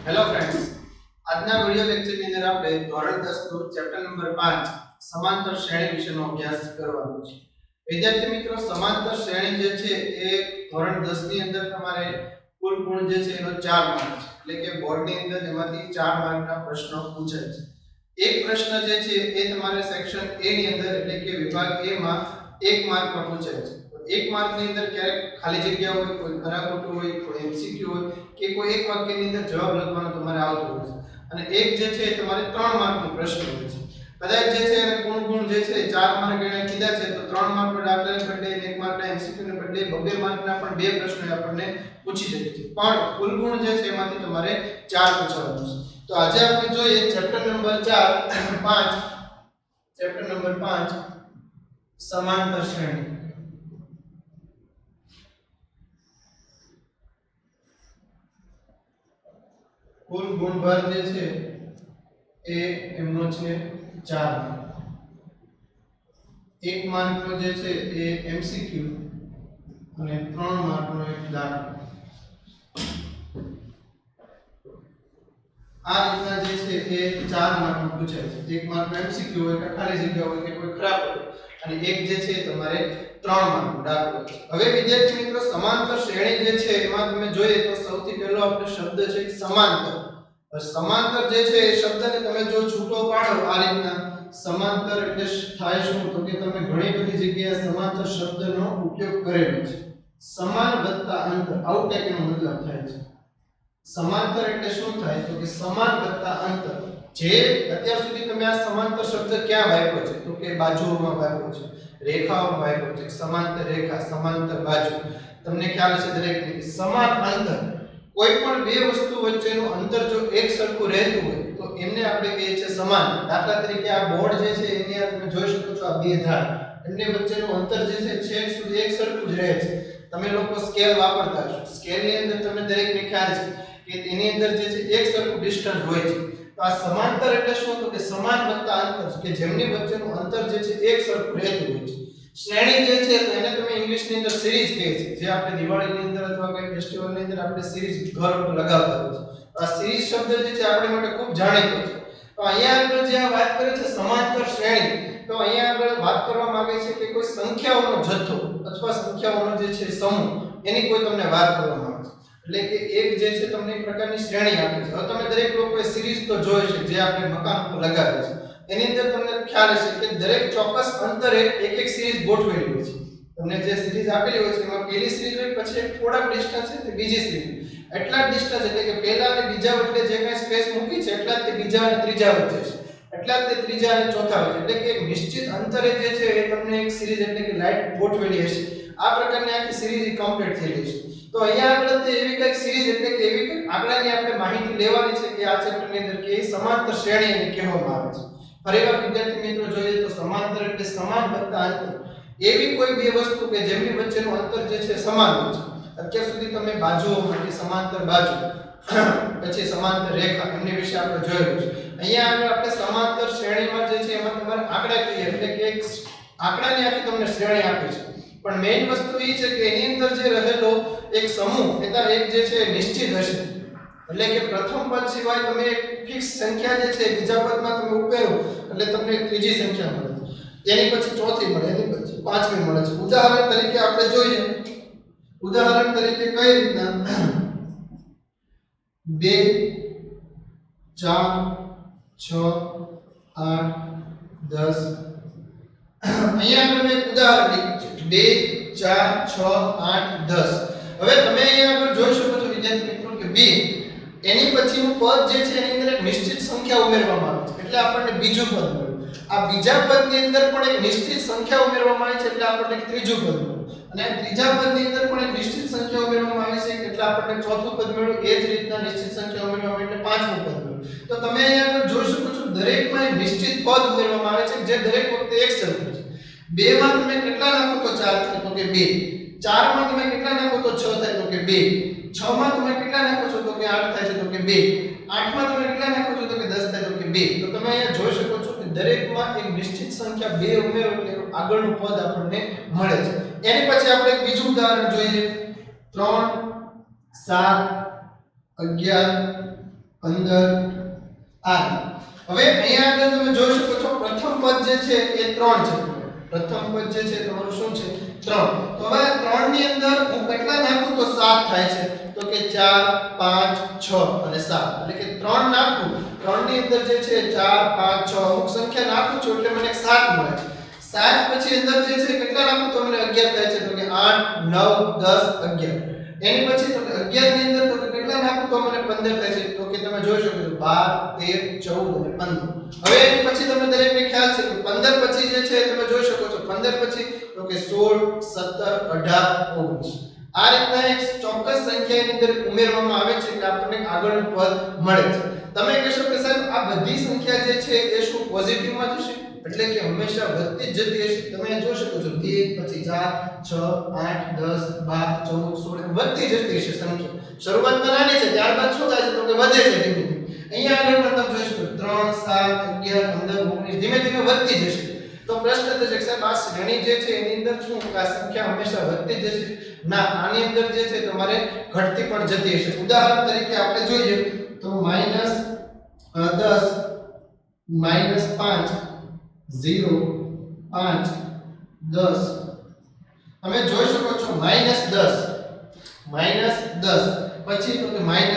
Hello friends, આજના video લેક્ચરની અંદર આપણે ધોરણ 10 નું ચેપ્ટર નંબર 5 સમાંતર શ્રેણી વિશેનો અભ્યાસ કરવાનો છે. વિદ્યાર્થી મિત્રો, સમાંતર શ્રેણી જે છે એ ધોરણ 10 ની અંદર તમારે કુલ ગુણ જે છે એનો 4 માર્ક છે. એટલે કે બોર્ડની અંદર એમાંથી 4 માર્કના પ્રશ્નો પૂછાય છે. એક પ્રશ્ન જે છે એ તમારે સેક્શન A ની અંદર એટલે કે વિભાગ A માં 1 માર્કમાં પૂછાય છે. એક માર્કની અંદર ક્યારેક ખાલી જગ્યા હોય, કોઈ ખરા ખોટું હોય, કોઈ MCQ હોય કે કોઈ એક વાક્યની અંદર જવાબ લખવાનો તમારે આવતો હોય છે. અને એક જે છે એ તમારે 3 માર્કનો પ્રશ્ન હોય છે. કદાચ જે છે એને ગુણ જે છે 4 માર્ક એને કીધા છે તો 3 માર્કનો દાખલાને બદલે 1 માર્કના MCQ ને બદલે 2 માર્કના પણ બે પ્રશ્નો આપણને પૂછી શકે છે. પણ કુલ ગુણ જે છે એમાંથી તમારે 4 પૂછવાનું છે. તો આજે આપણે જોઈએ ચેપ્ટર નંબર 5 ચેપ્ટર નંબર 5 સમાંતર શ્રેણી. કુલ ગુણભાર જે છે એ એમનો છે 4. 1 માર્કનો જે છે એ MCQ અને 3 માર્કનો એક દાખલો. આ રીતના જે છે એ 4 માર્કનું પૂછાય છે. 1 માર્કનો MCQ હોય કે ખાલી જગ્યા હોય કે કોઈ ખરાબ હોય અને એક જે છે તમારે 3 માર્કનો દાખલો છે. હવે વિદ્યાર્થી મિત્રો, સમાંતર શ્રેણી જે છે એમાં તમે જોઈએ તો સૌથી પહેલો આપણો શબ્દ છે સમાંતર. સમાંતર જે છે એ શબ્દને તમે જો છૂટો પાડો આ રીતના, સમાંતર એટલે થાય શું તો કે તમે ઘણી બધી જગ્યાએ સમાંતર શબ્દનો ઉપયોગ કરેલો છે. સમાન વત્તા અંતર, આવું ટાઈપનો મતલબ થાય છે. સમાંતર એટલે શું થાય તો કે સમાન વત્તા અંતર. જે અત્યાર સુધી તમે આ સમાંતર શબ્દ ક્યાં વાપર્યો છે તો કે બાજુઓમાં વાપર્યો છે, રેખાઓમાં વાપર્યો છે. સમાંતર રેખા, સમાંતર બાજુ, તમને ખ્યાલ છે દરેકને. સમાન અંતર, કોઈ પણ બે વસ્તુ વચ્ચેનું અંતર જો એક સરખું રહેતું હોય તો એમને આપણે કહીએ છીએ સમાન. દાખલા તરીકે આ બોર્ડ જે છે એની અંદર તમે જોઈ શકો છો આ બે ધાર, એમની વચ્ચેનું અંતર જે છે છેક સુધી એક સરખું જ રહે છે. તમે લોકો સ્કેલ વાપરતા હશો, સ્કેલની અંદર તમને દરેકને ખ્યાલ છે કે એની અંદર જે છે એક સરખું ડિસ્ટન્સ હોય છે. તો આ સમાંતર એટલે શું તો કે સમાન વત્તા અંતર, કે જેમની વચ્ચેનું અંતર જે છે એક સરખું રહેતું હોય છે. શ્રેણી જે છે તો એને તમે ઇંગ્લિશની અંદર સિરીઝ કહે છે. જે આપણે દિવાળીની અંદર અથવા કોઈ ફેસ્ટિવલની અંદર આપણે સિરીઝ ઘર ઉપર લગાવતા હોય છે. આ સિરીઝ શબ્દ જે છે આપણી માટે ખૂબ જાણીતો છે. તો અહીંયા આગળ જે આ વાત કરે છે સમાંતર શ્રેણી, તો અહીંયા આગળ વાત કરવા માંગે છે કે કોઈ સંખ્યાઓનો જથ્થો અથવા સંખ્યાઓનો જે છે સમૂહ, એની કોઈ તમને વાત કરવામાં આવે છે. એટલે કે એક જે છે તમને એક પ્રકારની શ્રેણી આપી છે. હવે તમે દરેક લોકોએ સિરીઝ તો જોઈ છે જે આપણે મકાન ઉપર લગાવીએ છીએ. એની અંદર તમને ખ્યાલ હશે કે દરેક ચોક્કસ અંતરે એક એક સિરીઝ ગોઠવેલી હોય છે. તમને જે સિરીઝ આપેલી હોય છે એમાં પહેલી સિરીઝ હોય, પછી થોડાક ડિસ્ટન્સ છે તે બીજી સિરીઝ. એટલા ડિસ્ટન્સ એટલે કે પહેલા અને બીજા વચ્ચે જે કાંઈ સ્પેસ મૂકી છે એટલા જ તે બીજા અને ત્રીજા વચ્ચે છે, એટલા જ તે ત્રીજા અને ચોથા વચ્ચે. એટલે કે એક નિશ્ચિત અંતરે જે છે એ તમને એક સિરીઝ એટલે કે લાઈન ગોઠવેલી હશે. આ પ્રકારની આખી સિરીઝ કમ્પ્લીટ થયેલી છે. તો અહીંયા આગળ તે એવી કંઈક સિરીઝ એટલે કે એવી કંઈક આંકડાની આપણે માહિતી લેવાની છે કે આ ચેપ્ટરની અંદર કે સમાંતર શ્રેણી એને કહેવામાં આવે છે. ફરીવાર વિદ્યાર્થી મિત્રો જોઈએ તો સમાંતર એટલે સમાન વત્તા અંતર. એવી કોઈ બે વસ્તુ કે જેમની વચ્ચેનું અંતર જે છે સમાન હોય છે. અત્યાર સુધી તમે બાજુઓમાંથી સમાંતર બાજુ પછી સમાંતર રેખા એમની વિશે આપણે જોયેલું છે. અહીંયા આગળ આપણે સમાંતર શ્રેણીમાં જે છે એમાં તમારે આંકડાકીય એટલે કે એક આંકડાની આખી તમને શ્રેણી આપી છે. પણ મેઈન વસ્તુ એ છે કે એની અંદર જે રહેલો એક સમૂહ એટલે એક જે છે નિશ્ચિત હશે. એટલે કે પ્રથમ પદ સિવાય તમે એક ફિક્સ સંખ્યા જે છે બીજા પદમાં તમે ઉમેરો એટલે તમને ત્રીજી સંખ્યા મળે છે, એની પછી ચોથી મળે, એની પછી પાંચમી મળે છે. ઉદાહરણ તરીકે આપણે જોઈએ, ઉદાહરણ તરીકે કઈ રીતના 2 4 6 8 10. અહીંયા આપણે એક ઉદાહરણ લીધું છે 2 4 6 8 10. હવે તમે અહીંયા આગળ જોઈ શકો છો વિદ્યાર્થી મિત્રો કે 2 એની પછીનું પદ જે છે એની અંદર એક નિશ્ચિત સંખ્યા ઉમેરવામાં આવે છે એટલે આપણને બીજું પદ મળ્યું. આ બીજા પદની અંદર પણ એક નિશ્ચિત સંખ્યા ઉમેરવામાં આવી છે એટલે આપણને ત્રીજું પદ મળ્યું. અને ત્રીજા પદની અંદર પણ એક નિશ્ચિત સંખ્યા ઉમેરવામાં આવી છે એટલે આપણને ચોથું પદ મળ્યું. એ જ રીતના નિશ્ચિત સંખ્યા ઉમેરવામાં એટલે પાંચમું પદ મળ્યું. તો તમે અહીંયા આગળ જોઈ શકો છો દરેકમાં એક નિશ્ચિત પદ ઉમેરવામાં આવે છે જે દરેક વખતે એક સરખું છે. 2 માં તમે કેટલા નાખો તો 4 થાય તો કે 2. 4 માં તમે કેટલા નાખો તો 6 થાય તો કે 2. 6 માં તમે કેટલા નાખો છો તો કે 8 થાય છે તો કે 2. 8 માં તમે કેટલા નાખો છો તો કે 10 થાય તો કે 2. તો તમે અહીંયા જોઈ શકો છો કે દરેકમાં એક નિશ્ચિત સંખ્યા 2 ઉમેરો એટલે આગળનું પદ આપણને મળે છે. એની પછી આપણે એક બીજું ઉદાહરણ જોઈએ 3 7 11 15 આ. હવે અહીંયા આગળ તમે જોઈ શકો છો પ્રથમ પદ જે છે એ 3 છે. પ્રથમ પદ જે છે તમારું શું છે 3. તો હવે 3 ની અંદર હું કેટલા નાખું તો 7 થાય છે. તો કે 4 5 6 અને 7 એટલે કે 3 નાખું 3 ની અંદર જે છે 4 5 6 અમુક સંખ્યા નાખું છું એટલે મને 7 મળે છે. 7 પછી અંદર જે છે કેટલા નાખું તો મને 11 થાય છે. તો કે 8 9 10 11. એની પછી તો 11 ની અંદર તો કેટલા નાખું તો મને 15 થાય છે. તો કે તમે જોઈ શકો છો 12 13 14 અને 15. હવે એની પછી તમે દરેકને ખ્યાલ છે કે 15 પછી જે છે તમે જોઈ શકો છો 15 પછી તો કે 16 17 18 19. આ રીતના એક ચોક્કસ સંખ્યાની અંદર ઉમેરવામાં આવે છે એટલે આપણને આગળનું પદ મળે છે. તમે કહેશો કે સાહેબ આ બધી સંખ્યા જે છે એ શું પોઝિટિવમાં જશે એટલે કે હંમેશા વધતી જ જતી હશે. તમે જોઈ શકો છો 2 પછી 4 6 8 10 12 14 16 વધતી જતી હશે સંખ્યા. શરૂઆતમાં નાની છે ત્યારબાદ શું થાય છે તો કે વધે છે ધીમે ધીમે. અહીંયા આગળ પણ તમે જોઈ શકો 3 7 11 15 19 ધીમે ધીમે વધતી જશે. તો પ્રશ્ન તો છે કે સાહેબ આ શ્રેણી જે છે એની અંદર શું આ સંખ્યા હંમેશા વધતી જશે? ના, આની અંદર જે છે તમારે ઘટતી પણ જતી હશે. ઉદાહરણ તરીકે આપણે જોઈએ તો -10 -5 0 5 10. તમે જોઈ શકો છો -10 પછી તો કે -5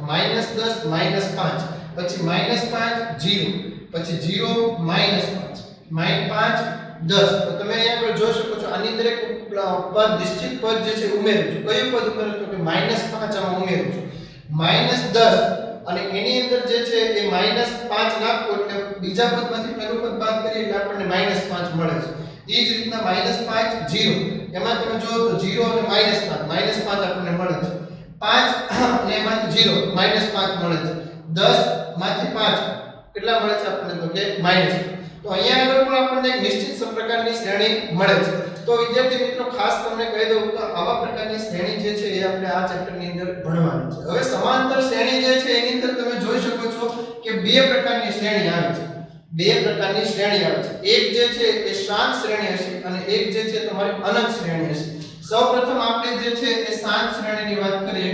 -10 -5 પછી -5 0 પછી 0 -5 10. તો તમે અહીંયા આગળ જોઈ શકો છો આની અંદર એક પદ નિશ્ચિત પદ જે છે ઉમેરું છું. કયું પદ ઉમેરું છું તો કે -5 આમાં ઉમેરું છું. -10 અને એની અંદર જે છે એ -5 નાખો એટલે બીજા પદમાંથી પહેલું પદ બાદ કરીએ એટલે આપણને -5 મળે છે. એ જ રીતના -5 0 એમાં તમે જો તો 0 અને -5 આપણને મળે છે. 5 અને એમાંથી 0 -5 મળે છે. 10 માંથી 5 કેટલા મળે છે આપણને તો કે -5. તો અહીંયા આગળ પણ આપણને એક નિશ્ચિત પ્રકારની શ્રેણી મળે છે. તો વિદ્યાર્થી મિત્રો ખાસ તમને કહી દઉં તો આવા પ્રકારની શ્રેણી જે છે એ આપણે આ ચેપ્ટરની અંદર ભણવાની છે. હવે સમાંતર શ્રેણી જે છે એની અંદર તમે જોઈ શકો છો કે બે પ્રકારની શ્રેણી આવે છે. બે પ્રકારની શ્રેણી આવે છે. એક જે છે એ શાંત શ્રેણી હશે અને એક જે છે તમારી અનંત શ્રેણી હશે. સૌપ્રથમ આપણે જે છે એ શાંત શ્રેણીની વાત કરીએ.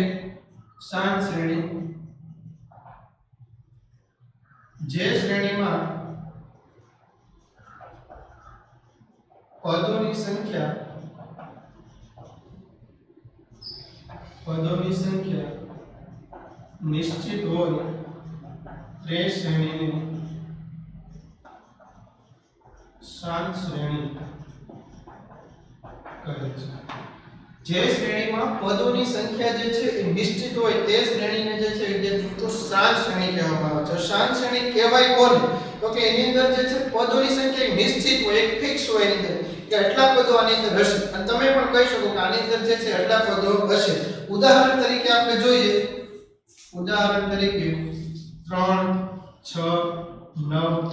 શાંત શ્રેણી જે શ્રેણીમાં પદોની સંખ્યા નિશ્ચિત હોય તે શ્રેણીને શાંત શ્રેણી કહે છે. જે શ્રેણીમાં પદોની સંખ્યા જે છે એ નિશ્ચિત હોય તે શ્રેણીને જે છે વિદ્યાર્થી મિત્રો શાંત શ્રેણી કહેવામાં આવે છે. શાંત શ્રેણી કહેવાય કોને તો કે એની અંદર જે છે પદોની સંખ્યા નિશ્ચિત હોય, એક ફિક્સ હોય એની અંદર કે આટલા પદો આની અંદર હશે અને તમે પણ કહી શકો કે આની અંદર જે છે આટલા પદો હશે. ઉદાહરણ તરીકે આપણે જોઈએ. ઉદાહરણ તરીકે 3 6 9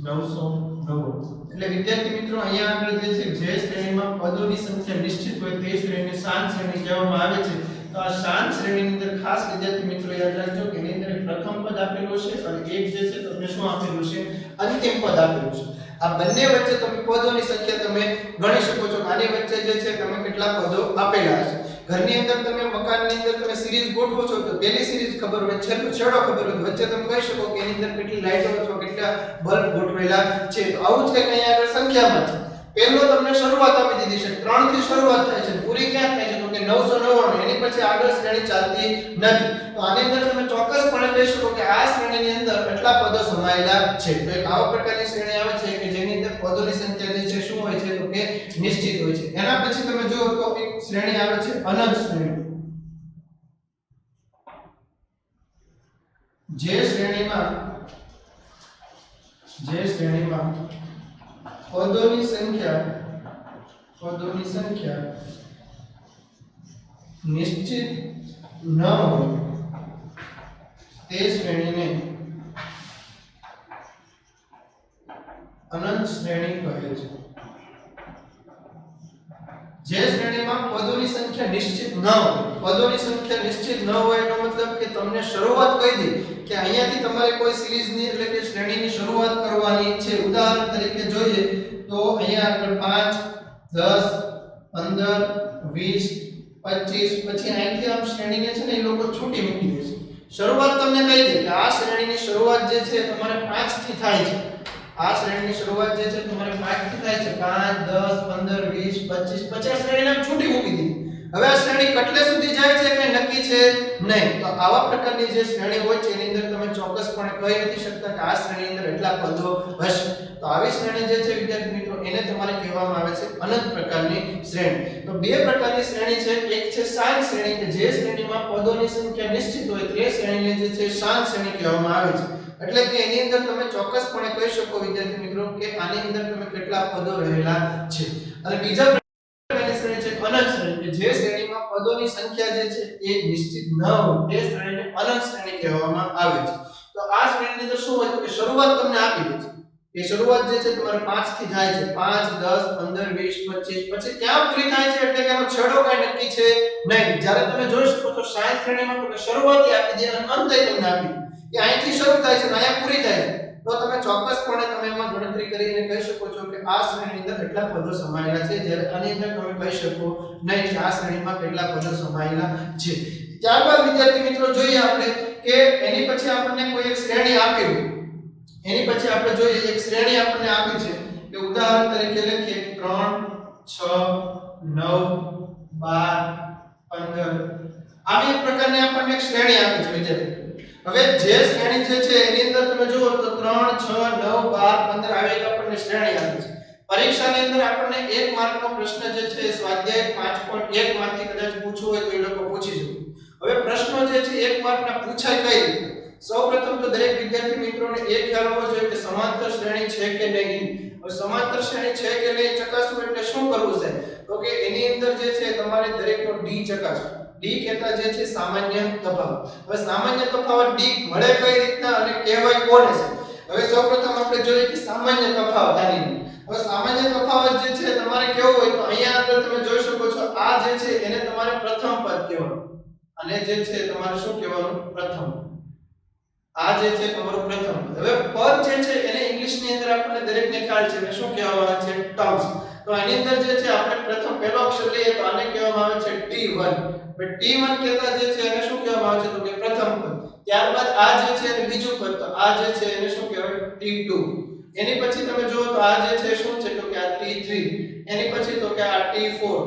999. એટલે વિદ્યાર્થી મિત્રો અહીંયા આગળ જે છે જે શ્રેણીમાં પદોની સંખ્યા નિશ્ચિત હોય તે શ્રેણીને શાંત શ્રેણી કહેવામાં આવે છે. તો આ શાંત શ્રેણીની અંદર ખાસ વિદ્યાર્થી મિત્રો યાદ રાખજો કે એની અંદર પ્રથમ પદ આપેલું છે અને એક જે છે તમને શું આપેલું છે અંતિમ પદ આપેલું છે. આ બંને વચ્ચે તમે પદોની સંખ્યા તમે ગણી શકો છો. આની વચ્ચે જે છે તમે કેટલા પદો આપેલા છે. ઘરની અંદર તમે મકાનની અંદર તમે સિરીઝ ગોઠવો છો તો પહેલી સિરીઝ ખબર હોય, છેડો ખબર હોય, વચ્ચે તમે કહી શકો કે એની અંદર કેટલી લાઈટો અથવા કેટલા બલ્બ ગોઠવેલા છે. તો આવું જ કંઈક અહીંયા આગળ સંખ્યામાં છે. પહેલો તમને શરૂઆત આપી દીધી છે. 3 થી શરૂઆત થાય છે. પૂરી ક્યાં થાય છે તો કે 999. એની પછી આગળ શ્રેણી ચાલતી નથી. તો આની અંદર તમે ચોક્કસપણે કહી શકો કે આ શ્રેણીની અંદર કેટલા પદો સમાયેલા છે. તો એક આવા પ્રકારની શ્રેણી આવે છે કે જેની અંદર પદોની સંખ્યા જે છે શું હોય છે તો કે નિશ્ચિત હોય છે. એના પછી તમે જુઓ તો એક શ્રેણી આવે છે અનંત શ્રેણી. જે શ્રેણીમાં પદોની સંખ્યા નિશ્ચિત ન હોય તે શ્રેણીને અનંત શ્રેણી કહે છે. જે શ્રેણીમાં પદોની સંખ્યા નિશ્ચિત ન હોય, પદોની સંખ્યા નિશ્ચિત ન હોય એનો મતલબ કે તમને શરૂઆત કહી દે કે અહીંયાથી તમારે કોઈ સિરીઝની એટલે કે શ્રેણીની શરૂઆત કરવાની છે. ઉદાહરણ તરીકે જોઈએ તો અહીંયા આગળ 5 10 15 20 25 પછી અહીંથી આમ શ્રેણીને છે ને એ લોકો છૂટી મૂકી દેશે. શરૂઆત તમને કહી દે કે આ શ્રેણીની શરૂઆત જે છે તમારે 5 થી થાય છે આ શ્રેણીની શરૂઆત જે છે તમારે 5 થી થાય છે 5 10 15 20 25 50 શ્રેણીને છૂટી મૂકી દીધી હવે આ શ્રેણી કેટલે સુધી જાય છે કે નક્કી છે નહીં તો આવા પ્રકારની જે શ્રેણી હોય છે એની અંદર તમે ચોક્કસપણે કહી નથી શકતા કે આ શ્રેણીની અંદર એટલા પદો હશે તો આવી શ્રેણી જે છે વિદ્યાર્થી મિત્રો એને તમારે કહેવામાં આવે છે અનંત પ્રકારની શ્રેણી તો બે પ્રકારની શ્રેણી છે એક છે શાંત શ્રેણી કે જે શ્રેણીમાં પદોની સંખ્યા નિશ્ચિત હોય તે શ્રેણીને જે છે શાંત શ્રેણી કહેવામાં આવે છે એટલે કે એની અંદર તમે ચોક્કસપણે કહી શકો વિદ્યાર્થી મિત્રો કે આની અંદર તમે કેટલા પદો રહેલા છે અને બીજા પ્રકારની શ્રેણી છે અનંત શ્રેણી કે જે શ્રેણીમાં પદોની સંખ્યા જે છે એ નિશ્ચિત ન હોય તે શ્રેણીને અનંત શ્રેણી કહેવામાં આવે છે તો આ શ્રેણીની અંદર શું હોય કે શરૂઆત તમને આપી દે છે એ શરૂઆત જે છે તમારે 5 થી થાય છે 5 10 15 20 25 પછી ક્યાં પૂરી થાય છે એટલે કે એનો છેડો કઈ નક્કી છે નહીં જ્યારે તમે જોઈ શકો તો શાંત શ્રેણીમાં તો શરૂઆત આપી દે અને અંત તમને આપી દે કે અહીંથી શરૂ થાય છે અને અહીંયા પૂરી થાય છે તો તમે ચોક્કસપણે તમે એમાં ગણતરી કરીને કહી શકો છો કે આ શ્રેણીની અંદર કેટલા પદો સમાયેલા છે જ્યારે આની અંદર તમે કહી શકો નહીં કે આ શ્રેણીમાં કેટલા પદો સમાયેલા છે ત્યારબાદ વિદ્યાર્થી મિત્રો જોઈએ આપણે કે એની પછી આપણને કોઈ એક શ્રેણી આપી હોય એની પછી આપણે જોઈએ એક શ્રેણી આપણને આપી છે કે ઉદાહરણ તરીકે લખીએ 3 6 9 12 15 આવી એક પ્રકારની આપણને એક શ્રેણી આપી છે વિદ્યાર્થી હવે જે શ્રેણી જે છે એની અંદર તમે જુઓ તો 3 6 9 12 15 આવી એક આપણને શ્રેણી આપી છે પરીક્ષાની અંદર આપણને 1 માર્કનો પ્રશ્ન જે છે સ્વાધ્યાય 5.1 માંથી કદાચ પૂછવું હોય તો એ લોકો પૂછી શકે હવે પ્રશ્નો જે છે 1 માર્કના પૂછાય કઈ રીતે સૌપ્રથમ તો દરેક વિદ્યાર્થી મિત્રોને એ ખ્યાલ હોવો જોઈએ કે સમાંતર શ્રેણી છે કે નહીં હવે સમાંતર શ્રેણી છે કે નહીં ચકાસવું એટલે શું કરવું છે તો કે એની અંદર જે છે તમારે દરેકનો ડી ચકાસવું ડી કહેતા જે છે સામાન્ય તફાવત હવે સામાન્ય તફાવત ડી મળે કઈ રીતના અને કહેવાય કોને છે હવે સૌપ્રથમ આપણે જોઈએ કે સામાન્ય તફાવત આની હવે સામાન્ય તફાવત જે છે તમારે કેવો હોય તો અહીંયા આગળ તમે જોઈ શકો છો આ જે છે એને તમારે પ્રથમ પદ કહેવાનું અને જે છે તમારે શું કહેવાનું પ્રથમ આ જે છે તમારું પ્રથમ પદ હવે પદ જે છે એને ઇંગ્લિશની અંદર આપણને દરેકને ખ્યાલ છે કે શું કહેવામાં આવે છે ટર્મ્સ તો આની અંદર જે છે આપણે પ્રથમ પહેલો અક્ષર લઈએ તો આને કહેવામાં આવે છે T1 T1 કહેતા જે છે એને શું કહેવામાં આવે છે તો કે પ્રથમ પદ ત્યારબાદ આ જે છે એને બીજું પદ તો આ જે છે એને શું કહેવાય T2 એની પછી તમે જુઓ તો આ જે છે શું છે તો કે આ T3 એની પછી તો કે આ T4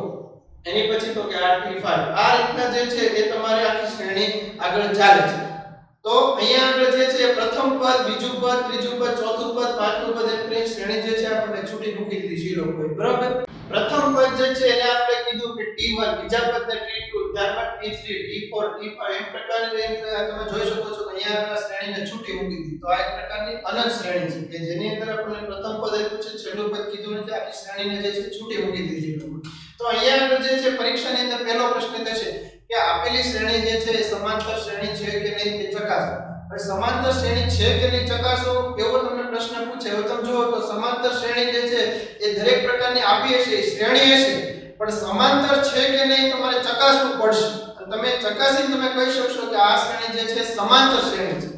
એની પછી તો કે આ T5 આ રીતના જે છે એ તમારે આખી શ્રેણી આગળ ચાલે છે તો અહીંયા આગળ જે છે પ્રથમ પદ બીજું પદ ત્રીજું પદ ચોથું પદ પાંચમું પદ એમ શ્રેણી જે છે આપણે છૂટી મૂકી દીધી છે લોકોએ બરાબર પ્રથમ પદ જે છે એને આપણે કીધું કે T1 બીજા પદને T2 ત્યારબાદ T3 T4 T5 એમ પ્રકારની તમે જોઈ શકો છો કે અહીંયા આગળ શ્રેણીને છૂટી મૂકી દીધી તો આ એક પ્રકારની અનંત શ્રેણી છે કે જેની અંદર આપણે પ્રથમ પદ આપ્યું છે છેલ્લું પદ કીધું નથી આખી શ્રેણીને જે છે છૂટી મૂકી દીધી છે તો અહીંયા આગળ જે છે પરીક્ષાની અંદર પહેલો પ્રશ્ન થશે કે આપેલી શ્રેણી જે છે એ સમાંતર શ્રેણી છે કે નહીં તે ચકાસો હવે સમાંતર શ્રેણી છે કે નહીં ચકાસો એવો તમને પ્રશ્ન પૂછે હવે તમે જુઓ તો સમાંતર શ્રેણી જે છે એ દરેક પ્રકારની આપી હશે શ્રેણી હશે પણ સમાંતર છે કે નહીં તમારે ચકાસવું પડશે અને તમે ચકાસીને તમે કહી શકશો કે આ શ્રેણી જે છે સમાંતર શ્રેણી છે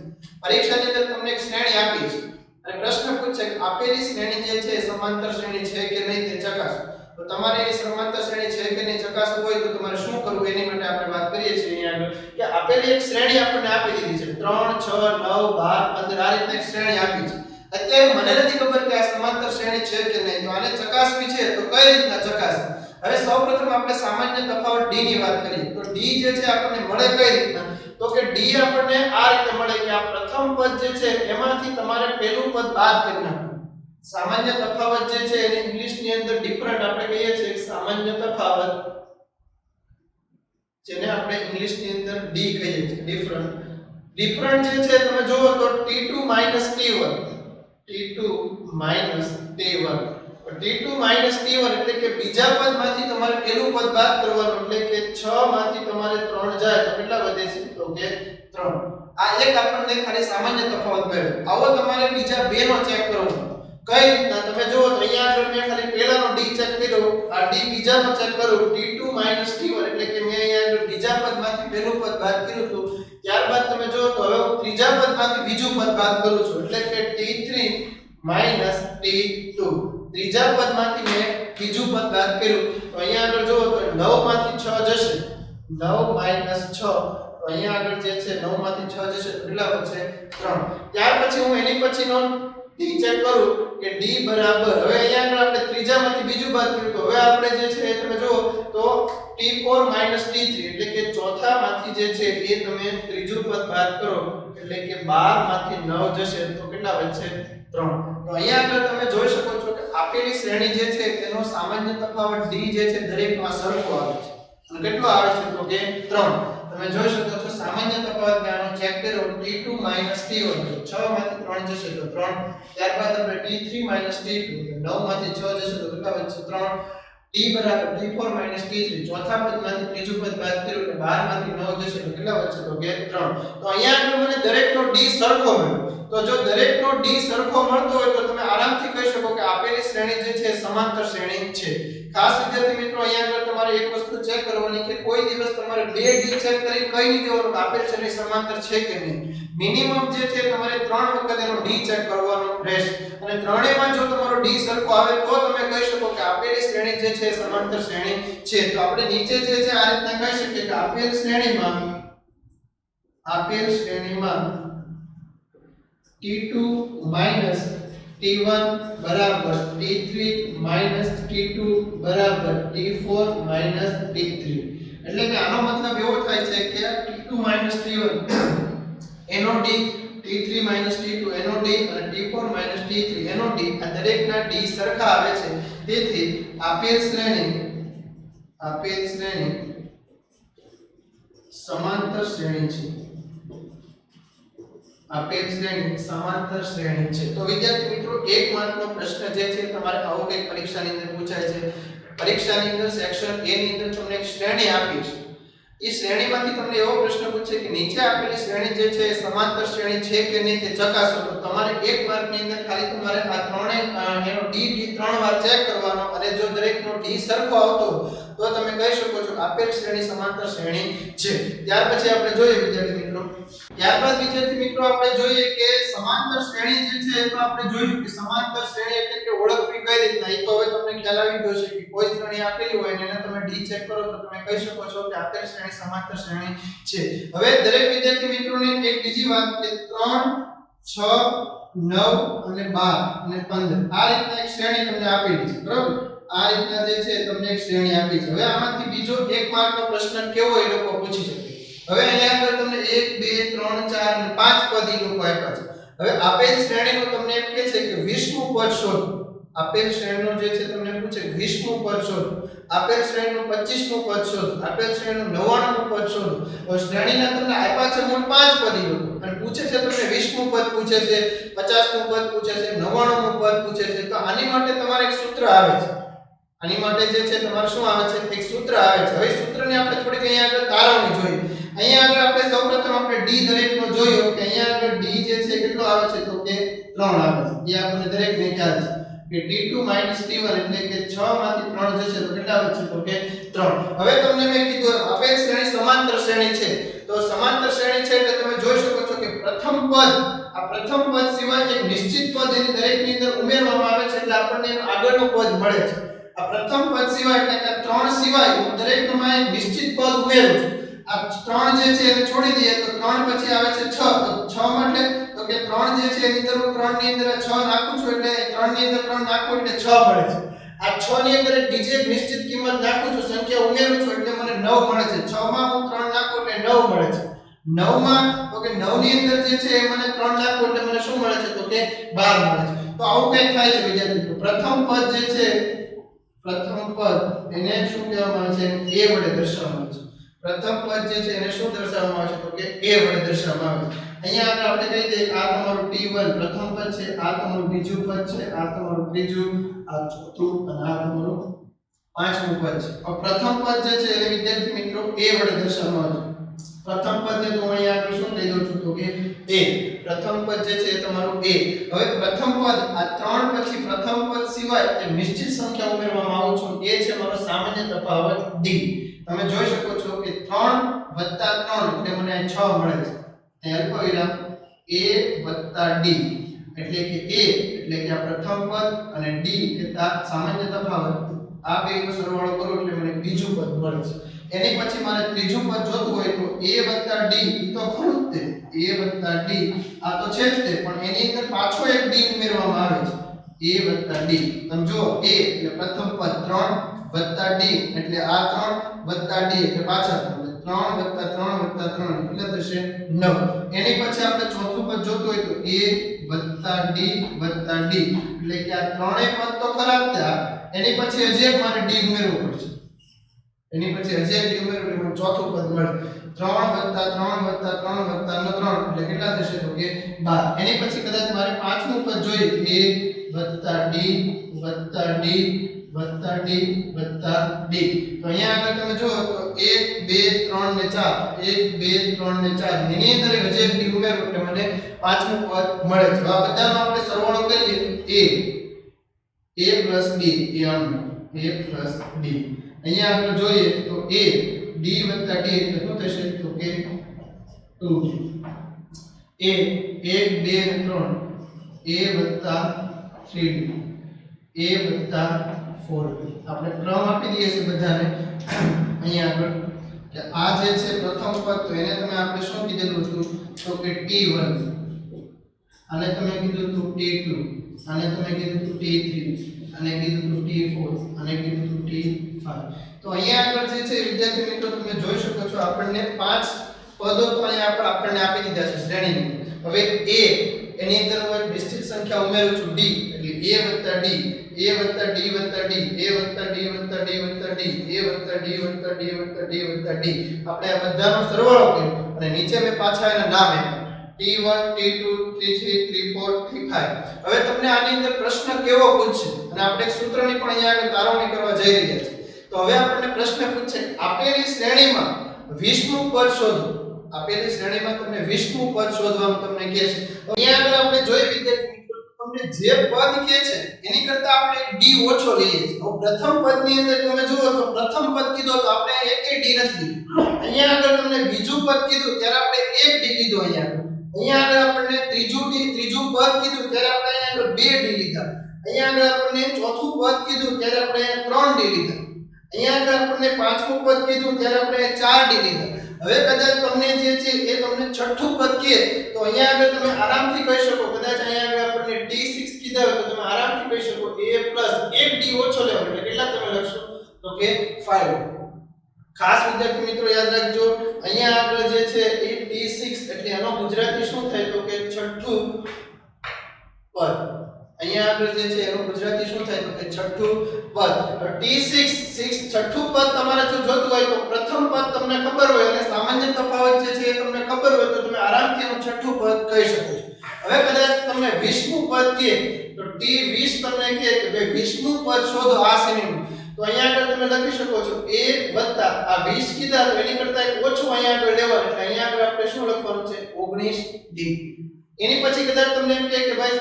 પરીક્ષાની અંદર તમને એક શ્રેણી આપી છે અને પ્રશ્ન પૂછે કે આપેલી શ્રેણી જે છે સમાંતર શ્રેણી છે કે નહીં તે ચકાસો તો તમારે એ સમાંતર શ્રેણી છે કે નહીં ચકાસવું હોય તો તમારે શું કરવું એની માટે આપણે વાત કરીએ છીએ અહીંયા આગળ કે આપેલી એક શ્રેણી આપણને આપી દીધી છે 3 6 9 12 15 આ રીતની એક શ્રેણી આપી છે અત્યારે મને નથી ખબર કે આ સમાંતર શ્રેણી છે કે નહીં તો આને ચકાસવી છે તો કઈ રીતના ચકાસવી હવે સૌપ્રથમ આપણે સામાન્ય તફાવત d ની વાત કરીએ તો d જે છે આપણને મળે કઈ રીતના તો કે d આપણને આ રીતે મળે કે આ પ્રથમ પદ જે છે એમાંથી તમારે પહેલું પદ બાદ કરી નાખવું સામાન્ય તફાવત જે છે એને ઇંગ્લિશની અંદર ડિફરન્ટ આપણે કહીએ છીએ સામાન્ય તફાવત જેને આપણે ઇંગ્લિશની અંદર ડી કહીએ છીએ ડિફરન્ટ જે છે તમે જુઓ તો T2 T1 T2 T1 T2 T1 એટલે કે બીજા પદમાંથી તમારે પહેલું પદ બાદ કરવાનું એટલે કે 6 માંથી તમારે 3 જાય તો કેટલા વધે છે તો કે 3 આ એક આપણને ખાલી સામાન્ય તફાવત મળ્યો આવો તમારે બીજા બે નો ચેક કરવાનો કઈ રીતના તમે જુઓ તો અહીંયા આગળ મેં ખાલી પહેલાનો d ચેક કર્યો આ d બીજાનો ચેક કરું T2 T1 એટલે કે મેં અહીંયા આગળ બીજા પદમાંથી પહેલું પદ બાદ કર્યું હતું ત્યારબાદ તમે જુઓ તો હવે હું ત્રીજા પદમાંથી બીજું પદ બાદ કરું છું એટલે કે T3 T2 ત્રીજા પદમાંથી મેં બીજું પદ બાદ કર્યું તો અહીંયા આગળ જુઓ તો 9 માંથી 6 જશે 9 6 તો તો અહીંયા આગળ જે છે 9 માંથી 6 જશે તો કેટલા વધશે 3. ત્યાર પછી હું એની પછીનો d ચેક કરું કે d બરાબર હવે અહીંયા આગળ આપણે ત્રીજામાંથી બીજું બાદ કર્યું તો હવે આપણે જે છે એ તમે જુઓ તો t4 - t3 એટલે કે ચોથામાંથી જે છે એ તમે ત્રીજું પદ બાદ કરો એટલે કે 12 માંથી 9 જશે તો કેટલા વધશે 3. તો અહીંયા આગળ તમે જોઈ શકો છો કે આપેલી શ્રેણી જે છે તેનો સામાન્ય તફાવત d જે છે દરેકમાં સરખો આવે છે. અને કેટલો આવે છે તો કે 3. તમે જોઈ શકો છો સામાન્ય તફાવત આનો ચેક કરો t2 - t1 તો 6 માંથી 3 જશે તો 3. ત્યારબાદ આપણે t3 - t2 9 માંથી 6 જશે તો કેટલા વધશે 3. t બરાબર t4 - t3 ચોથા પદમાંથી ત્રીજું પદ બાદ કર્યું એટલે 12 માંથી 9 જશે તો કેટલા વધશે તો કે 3. તો અહીંયા આગળ મને દરેકનો d સરખો મળ્યો. તો જો દરેકનો d સરખો મળતો હોય તો તમે આરામથી કહી શકો કે આપેલી શ્રેણી જે છે સમાંતર શ્રેણી છે. ખાસ વિદ્યાર્થી મિત્રો અહીંયા આગળ તમારે એક વસ્તુ ચેક કરવાની કે કોઈ દિવસ તમારે બે d ચેક કરી કઈ નહીં દેવાનું કે આપેલ શ્રેણી સમાંતર છે કે નહીં. મિનિમમ જે છે તમારે 3 વખત એનો d ચેક કરવાનો રહેશે અને ત્રણેયમાં જો તમારો d સરખો આવે તો તમે કહી શકો કે આપેલી શ્રેણી જે છે સમાંતર શ્રેણી છે. તો આપણે નીચે જે છે આ રીતના કહી શકીએ કે આપેલ શ્રેણીમાં t2 - t1 બરાબર t3 - t2 બરાબર t4 - t3 એટલે કે આનો મતલબ એવો થાય છે કે t2 - t1 એનો d t3 - t2 એનો d અને t4 - t3 એનો d આ દરેકના d સરખા આવે છે. તેથી આપેલ શ્રેણી સમાંતર શ્રેણી છે. આપેલ શ્રેણી સમાંતર શ્રેણી છે. તો વિદ્યાર્થી મિત્રો 1 માર્કનો પ્રશ્ન જે છે તમારે આવો કંઈક પરીક્ષાની અંદર પૂછાય છે. પરીક્ષાની અંદર સેક્શન A ની અંદર તમને એક શ્રેણી આપી છે. એ શ્રેણીમાંથી તમને એવો પ્રશ્ન પૂછે કે નીચે આપેલી શ્રેણી જે છે સમાંતર શ્રેણી છે કે નહીં તે ચકાસો. તો તમારે 1 માર્કની અંદર ખાલી તમારે આ ત્રણેય એનો d 3 વાર ચેક કરવાનો અને જો દરેકનો d સરખો આવતો તો તમે કહી શકો છો કે આપેલ શ્રેણી સમાંતર શ્રેણી છે. ત્યાર પછી આપણે જોઈએ વિદ્યાર્થી મિત્રો ત્યારબાદ વિદ્યાર્થી મિત્રો આપણે જોઈએ કે સમાંતર શ્રેણી જે છે તો આપણે જોયું કે સમાંતર શ્રેણી એટલે કે ઓળખવી કઈ રીતના. એ તો હવે તમને ખ્યાલ આવી ગયો છે કે કોઈ શ્રેણી આપેલી હોય અને એને તમે d ચેક કરો તો તમે કહી શકો છો કે આપેલ શ્રેણી સમાંતર શ્રેણી છે. હવે દરેક વિદ્યાર્થી મિત્રોને એક બીજી વાત કે 3 6 9 અને 12 અને 15 આ રીતના એક શ્રેણી તમને આપેલી છે બરાબર. આ રીતના જે છે તમને એક શ્રેણી આપી છે. હવે આમાંથી બીજો 1 માર્કનો પ્રશ્ન કેવો એ લોકો પૂછી શકે. હવે અહીંયા આગળ તમને 1 2 3 4 અને 5 પદ એ લોકો આપ્યા છે. હવે આપેલ શ્રેણીનો તમને એમ કહે છે કે 20મું પદ શોધો. આપેલ શ્રેણીનો જે છે તમને પૂછે 20મું પદ શોધો. આપેલ શ્રેણીનું 25મું પદ શોધો. આપેલ શ્રેણીનું 99મું પદ શોધો. હવે શ્રેણીના તમને આપ્યા છે મૂળ 5 પદ એ લોકો અને પૂછે છે તમને 20મું પદ પૂછે છે 50મું પદ પૂછે છે 99મું પદ પૂછે છે. તો આની માટે તમારે એક સૂત્ર આવે છે. આની માટે જે છે તમારે શું આવે છે એક સૂત્ર આવે છે. હવે સૂત્રને આપણે થોડીક અહીંયા આગળ તારવણી જોઈએ. અહીંયા આગળ આપણે સૌપ્રથમ આપણે d દરેકનો જોયો કે અહીંયા આગળ d જે છે કેટલો આવે છે તો કે 3 આવે છે. એ આપણને દરેકને ખ્યાલ છે કે t2 - t1 એટલે કે 6 માંથી 3 જશે તો કેટલા આવે છે તો કે 3. હવે તમને મેં કીધું આપેલ શ્રેણી સમાંતર શ્રેણી છે. તો સમાંતર શ્રેણી છે એટલે તમે જોઈ શકો છો કે પ્રથમ પદ સિવાય એક નિશ્ચિત પદ એની દરેકની અંદર ઉમેરવામાં આવે છે એટલે આપણને એનું આગળનું પદ મળે છે. આ પ્રથમ પદ સિવાય એટલે કે 3 સિવાય હું દરેકમાં એક નિશ્ચિત પદ ઉમેરું છું. આ 3 જે છે એને છોડી દઈએ તો 3 પછી આવે છે 6. તો 6 માં એટલે તો કે 3 જે છે એની અંદર હું 3 ની અંદર 6 નાખું છું એટલે 3 ની અંદર 3 નાખું એટલે 6 મળે છે. આ 6 ની અંદર એક બીજી એક નિશ્ચિત કિંમત નાખું છું સંખ્યા ઉમેરું છું એટલે મને 9 મળે છે. 6 માં હું 3 નાખું એટલે 9 મળે છે. 9 માં તો કે 9 ની અંદર જે છે એ મને 3 નાખું એટલે મને શું મળે છે તો કે 12 મળે છે. તો આવું કંઈક થાય છે વિદ્યાર્થીઓ. પ્રથમ પદ જે છે એને શું કહેવામાં આવે છે a વડે દર્શાવવામાં આવે છે. પ્રથમ પદ જે છે એને શું દર્શાવવામાં આવે છે તો કે a વડે દર્શાવવામાં આવે છે. અહીંયા આગળ આપણે કહી દઈએ કે આ તમારું t1 પ્રથમ પદ છે, આ તમારું બીજું પદ છે, આ તમારું ત્રીજું, આ ચોથું અને આ તમારું પાંચમું પદ છે. હવે પ્રથમ પદ જે છે એને વિદ્યાર્થી મિત્રો a વડે દર્શાવવામાં આવે છે. પ્રથમ પદને તો અહીંયા આગળ શું લઈ દઉં છું તો કે a. પ્રથમ પદ જે છે એ તમારું a. હવે પ્રથમ પદ આ 3 પછી પ્રથમ પદ સિવાય એક નિશ્ચિત સંખ્યા ઉમેરવામાં આવે છે. એ છે મારો સામાન્ય તફાવત d. તમે જોઈ શકો છો કે 3 + 3 એટલે મને 6 મળે છે. ત્યાં અલ્પવિરામ a + d એટલે કે a એટલે કે આ પ્રથમ પદ અને d એટલે સામાન્ય તફાવત આ બેનો સરવાળો કરો એટલે મને બીજું પદ મળે છે. એની પછી મારે ત્રીજું પદ જોતું હોય તો a + d ઈ તો ખરું જ તે a + d આ તો છે જ તે પણ એની અંદર પાછો એક d ઉમેરવામાં આવે છે a + d તમે જો a એટલે પ્રથમ પદ 3 + d એટલે આ 3 + d એટલે પાછા 3 + 3 + 3 એટલે થશે 9 એની પછી આપણે ચોથું પદ જોતું હોય તો a + d + d એટલે કે આ ત્રણેય પદ તો ખરા જ થયા એની પછી હજી એક મારે d ઉમેરવું પડશે એની પછી હજી એક d ઉમેરવું એટલે ચોથું પદ મળે 3 + 3 + 3 + 3 એટલે કેટલા થશે તો કે 12 એની પછી કદાચ મારે પાંચમું પદ જોઈએ a + d + d + d + d તો અહીંયા આગળ તમે જો તો 1 2 3 ને 4 1 2 3 ને 4 એની અંદર હજી એક d ઉમેરવું એટલે મને પાંચમું પદ મળે છે આ બધાનો આપણે સરવાળો કરીએ a + d એ આનું a + d અહીંયા આપણે જોઈએ તો a d + d એટલે શું થશે તો કે 2d a 1 2 3 a + 3d a + 4d આપણે ક્રમ આપી દઈએ છે બધાને અહીંયા આગળ કે આ જે છે પ્રથમ પદ તો એને તમે આપણે શું કીધેલું હતું તો કે t1 અને તમે કીધું હતું t2 અને તમે કીધું હતું t3 અને કીધું હતું t4 અને કીધું હતું t5 તો અહીંયા આગળ જે છે વિદ્યાર્થી મિત્રો તમે જોઈ શકો છો આપણને પાંચ પદો તો અહીંયા આપણને આપી દીધા છે શ્રેણીની હવે a એની અંદર હું એક નિશ્ચિત સંખ્યા ઉમેરું છું d એટલે a + d a + d + d a + d + d + d a + d + d + d આપણે આ બધાનો સરવાળો કર્યો અને નીચે મેં પાછા એના નામ આપ્યા t1 t2 t3 t4 t5 હવે તમને આની અંદર પ્રશ્ન કેવો પૂછશે અને આપણે એક સૂત્રની પણ અહીંયા આગળ તારવણી કરવા જઈ રહ્યા છીએ તો હવે આપણને પ્રશ્ન પૂછશે આપેલી શ્રેણીમાં 20મું પદ શોધો આપેલી શ્રેણીમાં તમને 20મું પદ શોધવાનું તમને કહે છે તો અહીંયા આગળ આપણે જોઈએ વિદ્યાર્થી મિત્રો તમને જે પદ કહે છે એની કરતા આપણે d ઓછો લઈએ છીએ હવે પ્રથમ પદની અંદર તમે જુઓ તો પ્રથમ પદ કીધો તો આપણે એકે d નથી લીધું અહીંયા આગળ તમને બીજું પદ કીધું ત્યારે આપણે એક d લીધો અહીંયા આગળ આપણને ત્રીજું પદ કીધું ત્યારે આપણે અહીંયા આગળ 2d લીધા અહીંયા આગળ આપણને ચોથું પદ કીધું ત્યારે આપણે 3d લીધા અહીંયા આગળ આપણને પાંચમું પદ કીધું ત્યારે આપણે 4d લીધા હવે કદાચ તમને જે છે એ તમને છઠ્ઠું પદ કહે તો અહીંયા આગળ તમે આરામથી કહી શકો કદાચ અહીંયા આગળ આપણને t6 કીધા હોય તો તમે આરામથી કહી શકો a + 1d ઓછો લેવો એટલે કેટલા તમે લખશો તો કે 5 ખાસ વિદ્યાર્થી મિત્રો યાદ રાખજો અહીંયા આગળ જે છે એ t6 એટલે એનો ગુજરાતી શું થાય તો કે છઠ્ઠું પદ અહીંયા આગળ જે છે એનો ગુજરાતી શું થાય તો કે છઠ્ઠું પદ t6 છઠ્ઠું પદ તમારે જો જોતું હોય તો પ્રથમ પદ તમને ખબર હોય અને સામાન્ય તફાવત જે છે એ તમને ખબર હોય તો તમે આરામથી એનું છઠ્ઠું પદ કહી શકો છો હવે કદાચ તમને 20મું પદ કહે તો t20 તમને કહે કે ભાઈ 20મું પદ શોધો આ શ્રેણીનું તો અહીંયા આગળ તમે લખી શકો છો a + આ 20 કીધા તો એની કરતા એક ઓછું અહીંયા આગળ લેવાનું એટલે અહીંયા આગળ આપણે શું લખવાનું છે 19d એની પછી કદાચ તમને એમ કહે કે ભાઈ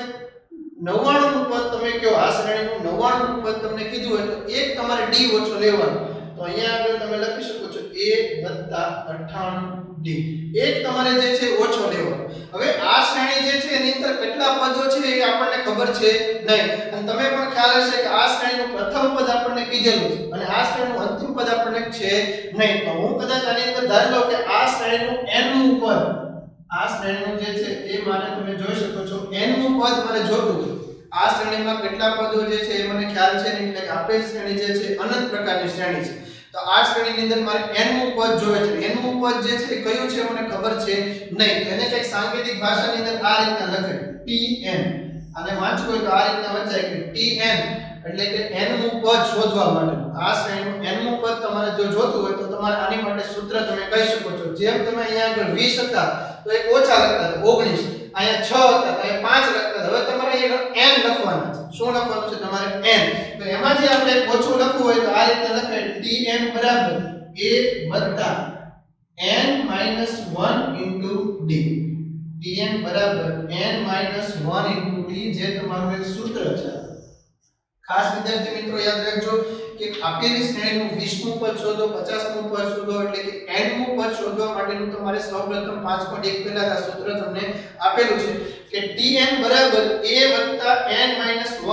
99નું પદ તમે કયો આ શ્રેણીનું 99નું પદ તમને કીધું હોય તો એક તમારે d ઓછો લેવાનો તો અહીંયા આગળ તમે લખી શકો છો a + 98d એક તમારે જે છે ઓછો લેવાનો હવે આ શ્રેણી જે છે એની અંદર કેટલા પદો છે એ આપણને ખબર છે નહીં અને તમે પણ ખ્યાલ હશે કે આ શ્રેણીનું પ્રથમ પદ આપણને કીધેલું છે અને આ શ્રેણીનું અંતિમ પદ આપણને છે નહીં તો હું કદાચ આની અંદર ધારી લઉં કે આ શ્રેણીનું n મું પદ આ શ્રેણીનું જે છે એ મારે તમે જોઈ શકો છો n મું પદ મારે જોતું છે આ શ્રેણીમાં કેટલા પદો જે છે એ મને ખ્યાલ છે નહીં એટલે કે આપેલ શ્રેણી જે છે અનંત પ્રકારની શ્રેણી છે તો આ શ્રેણીની અંદર મારે n મું પદ જોઈએ છે n મું પદ જે છે કયું છે મને ખબર છે નહીં એને કંઈક સાંકેતિક ભાષાની અંદર આ રીતના લખાય tn અને વાંચવું હોય તો આ રીતના વંચાય કે tn એટલે કે n મું પદ શોધવા માટે આ શ્રેણીનું n મું પદ તમારે જો જોતું હોય તો તમારે આની માટે સૂત્ર તમે કહી શકો છો જેમ તમે અહીંયા આગળ 20 હતા તો એક ઓછા લખતા હતા 19 અહીંયા 6 હતા તો અહીંયા 5 લખતા હવે તમારે અહીંયા n લખવાના છે શું લખવાનું છે તમારે n તો એમાં જે આપણે ઓછું લખવું હોય તો આ રીતે લખાય tn = a + n - 1 * d tn = n - 1 * d જે તમારું એક સૂત્ર છે ખાસ વિદ્યાર્થી મિત્રો યાદ રાખજો કે આપેલી શ્રેણીનું 20મું પદ શોધો 50મું પદ શોધો એટલે કે n મું પદ શોધવા માટેનું તમારે સૌપ્રથમ 5.1 પહેલા આ સૂત્ર તમને આપેલું છે કે tn = a + n -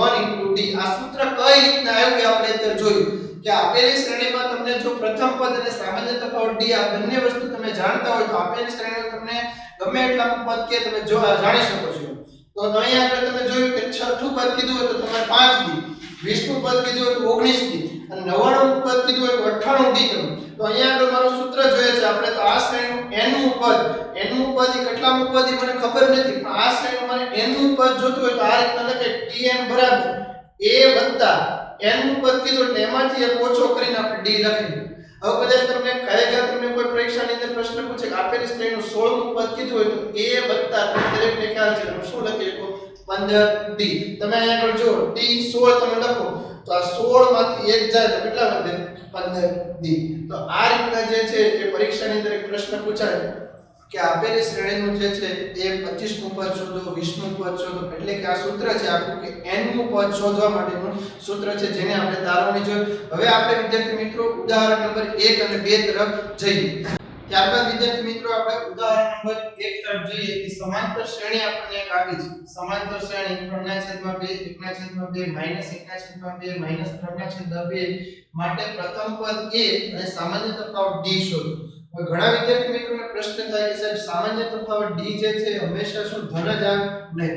1 * d આ સૂત્ર કઈ રીતના આવ્યું કે આપણે અત્યારે જોયું કે આપેલી શ્રેણીમાં તમને જો પ્રથમ પદ અને સામાન્ય તફાવત d આ બંને વસ્તુ તમે જાણતા હોય તો આપેલી શ્રેણીમાં તમને ગમે એટલા પદ કે તમે જો જાણી શકો છો. તો અહીંયા આગળ તમે જોયું કે છઠ્ઠું પદ કીધું હોય તો તમારે 5d, 20મું પદ કીધું હોય તો 19d અને 99મું પદ કીધું હોય તો 98d કરવું. તો અહીંયા આગળ મારું સૂત્ર જોઈએ છે આપણે તો આ શ્રેણીનું nમું પદ એ કેટલામું પદ એ મને ખબર નથી પણ આ શ્રેણીનું મને nમું પદ જોતું હોય તો આ રીતના લખે tm બરાબર a nમું પદ કીધું એટલે એમાંથી એક ઓછો કરીને આપણે d લખીએ. હવે કદાચ તમને તમને કોઈ પરીક્ષાની અંદર પ્રશ્ન પૂછે કે આપેલી શ્રેણીનું 16મું પદ કીધું હોય તો a દરેકને ખ્યાલ છે તમે શું લખી શકો 15d. તમે અહીંયા આગળ જો d 16 તમે લખો તો આ 16 માંથી 1 જાય તો કેટલા વધે 15d. તો આ રીતના જે છે એ પરીક્ષાની અંદર એક પ્રશ્ન પૂછાય કે આપેલી શ્રેણીનું જે છે એ 25મું પદ શોધો 20મું પદ શોધો એટલે કે આ સૂત્ર છે આખું કે nમું પદ શોધવા માટેનું સૂત્ર છે જેને આપણે તારવણી જોઈએ. હવે આપણે વિદ્યાર્થી મિત્રો ઉદાહરણ નંબર 1 અને 2 તરફ જઈએ. ત્યારબાદ વિદ્યાર્થી મિત્રો આપણે ઉદાહરણ નંબર 1 તરફ જઈએ કે સમાંતર શ્રેણી આપણને એક આપી છે. સમાંતર શ્રેણી 3/2 1/2 -1/2 -3/2 માટે પ્રથમ પદ a અને સામાન્ય તફાવત d શોધો. હવે ઘણા વિદ્યાર્થી મિત્રોને પ્રશ્ન થાય કે સાહેબ સામાન્ય તફાવત d જે છે હંમેશા શું ધન જ આવે નહીં.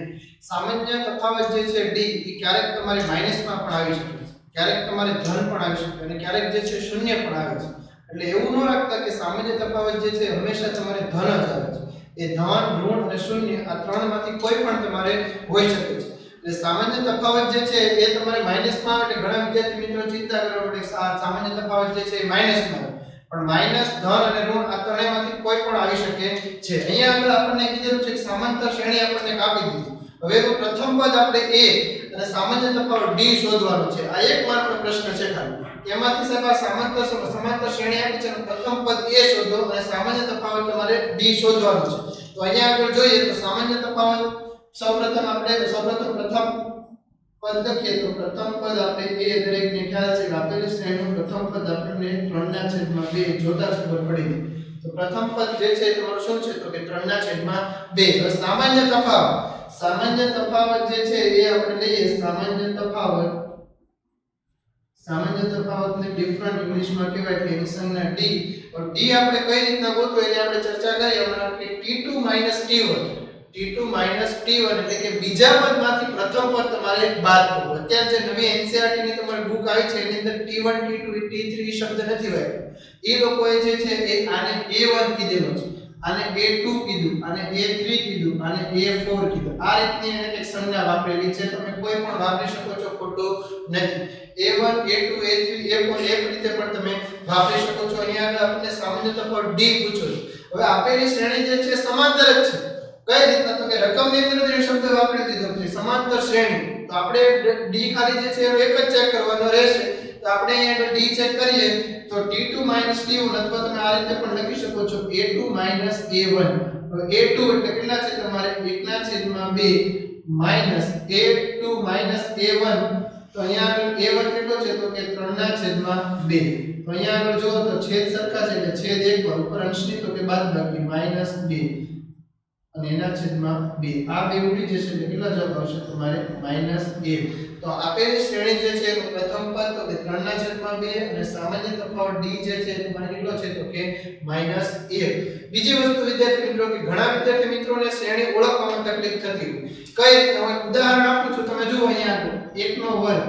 સામાન્ય તફાવત જે છે d એ ક્યારેક તમારે માઈનસમાં પણ આવી શકે છે, ક્યારેક તમારે ધન પણ આવી શકે અને ક્યારેક જે છે શૂન્ય પણ આવે છે. એટલે એવું ન રાખતા કે સામાન્ય તફાવત જે છે હંમેશા તમારે ધન જ આવે છે. એ ધન, ઋણ અને શૂન્ય આ ત્રણમાંથી કોઈ પણ તમારે હોઈ શકે છે. એટલે સામાન્ય તફાવત જે છે એ તમારે માઈનસમાં આવે એટલે ઘણા વિદ્યાર્થી મિત્રો ચિંતા કરવા પડે સામાન્ય તફાવત જે છે એ માઈનસમાં આવે. પણ માઈનસ, ધન અને ઋણ આ ત્રણેયમાંથી કોઈ પણ આવી શકે છે. અહીંયા આગળ આપણને કીધું છે કે સમાંતર શ્રેણી આપણને કાપી દીધી. હવે એનું પ્રથમ પદ આપણે a અને સામાન્ય તફાવત d શોધવાનો છે. આ એકમાત્ર પ્રશ્ન છે ખાલી. એમાંથી સાહેબ આ સમાંતર શ્રેણી આપી છે પ્રથમ પદ a શોધો અને સામાન્ય તફાવત તમારે d શોધવાનો છે. તો અહીંયા આગળ જોઈએ તો સામાન્ય તફાવત સૌપ્રથમ પ્રથમ પદ લખીએ તો પ્રથમ પદ આપણે a દરેકને ખ્યાલ છે કે આપેલી શ્રેણીનું પ્રથમ પદ આપણને 3/2 જોતા જ ખબર પડી ગઈ. તો પ્રથમ પદ જે છે તમારું શું છે તો કે 3/2. હવે સામાન્ય તફાવત જે છે એ આપણે લઈએ સામાન્ય તફાવતને ડિફરન્ટ ઇંગ્લિશમાં કહેવાય એટલે એની સંજ્ઞા d. તો d આપણે કઈ રીતના ગોતવું એની આપણે ચર્ચા કરી હમણાં કે t2 - t1 એટલે કે બીજા પદમાંથી પ્રથમ પદ તમારે બાદ કરવું. અત્યારે જે નવી NCERT ની તમારી બુક આવી છે એની અંદર t1 t2 t3 શબ્દ નથી વાપર્યો. એ લોકોએ જે છે એ આને a1 કીધેલો છે, આને a2 કીધું, આને a3 કીધું, આને a4 કીધું. આ રીતની એને એક સંજ્ઞા વાપરેલી છે. તમે કોઈ પણ વાપરી શકો છો, ખોટું નથી. a1 a2 a3 a4 એક રીતે પણ તમે વાપરી શકો છો. અહીંયા આગળ આપણને સામાન્ય તફાવત d પૂછ્યો છે. હવે આપેલી શ્રેણી જે છે સમાંતર જ છે. કઈ રીતના તો કે રકમની અંદર જે શબ્દ વાપરી દીધો છે સમાંતર શ્રેણી. તો આપણે d ખાલી જે છે એનો એક જ ચેક કરવાનો રહેશે. તો આપણે અહીંયા d ચેક કરીએ તો t2 - t1 અથવા તમે આ રીતે પણ લખી શકો છો a2 - a1. તો a2 એટલે કેટલા છે તમારે 1/2 માઈનસ a2 - a1. તો અહીંયા આગળ a1 કેટલો છે તો કે 3/2. તો અહીંયા આગળ જો તો છેદ સરખા છે એટલે છેદ એક પર ઉપર અંશની તો કે બાદબાકી -2 અને એના છેદમાં 2. આ બે ઉડી જશે એટલે કેટલા જવાબ આવશે તમારે -1. તો આપેલી શ્રેણી જે છે એનું પ્રથમ પદ તો કે 3/2 અને સામાન્ય તફાવત d જે છે તમારે કેટલો છે તો કે -1. બીજી વસ્તુ વિદ્યાર્થી મિત્રો કે ઘણા વિદ્યાર્થી મિત્રોને શ્રેણી ઓળખવામાં તકલીફ થતી હોય. કઈ રીતે ઉદાહરણ આપું છું તમે જુઓ અહીંયા 1 નો વર્ગ,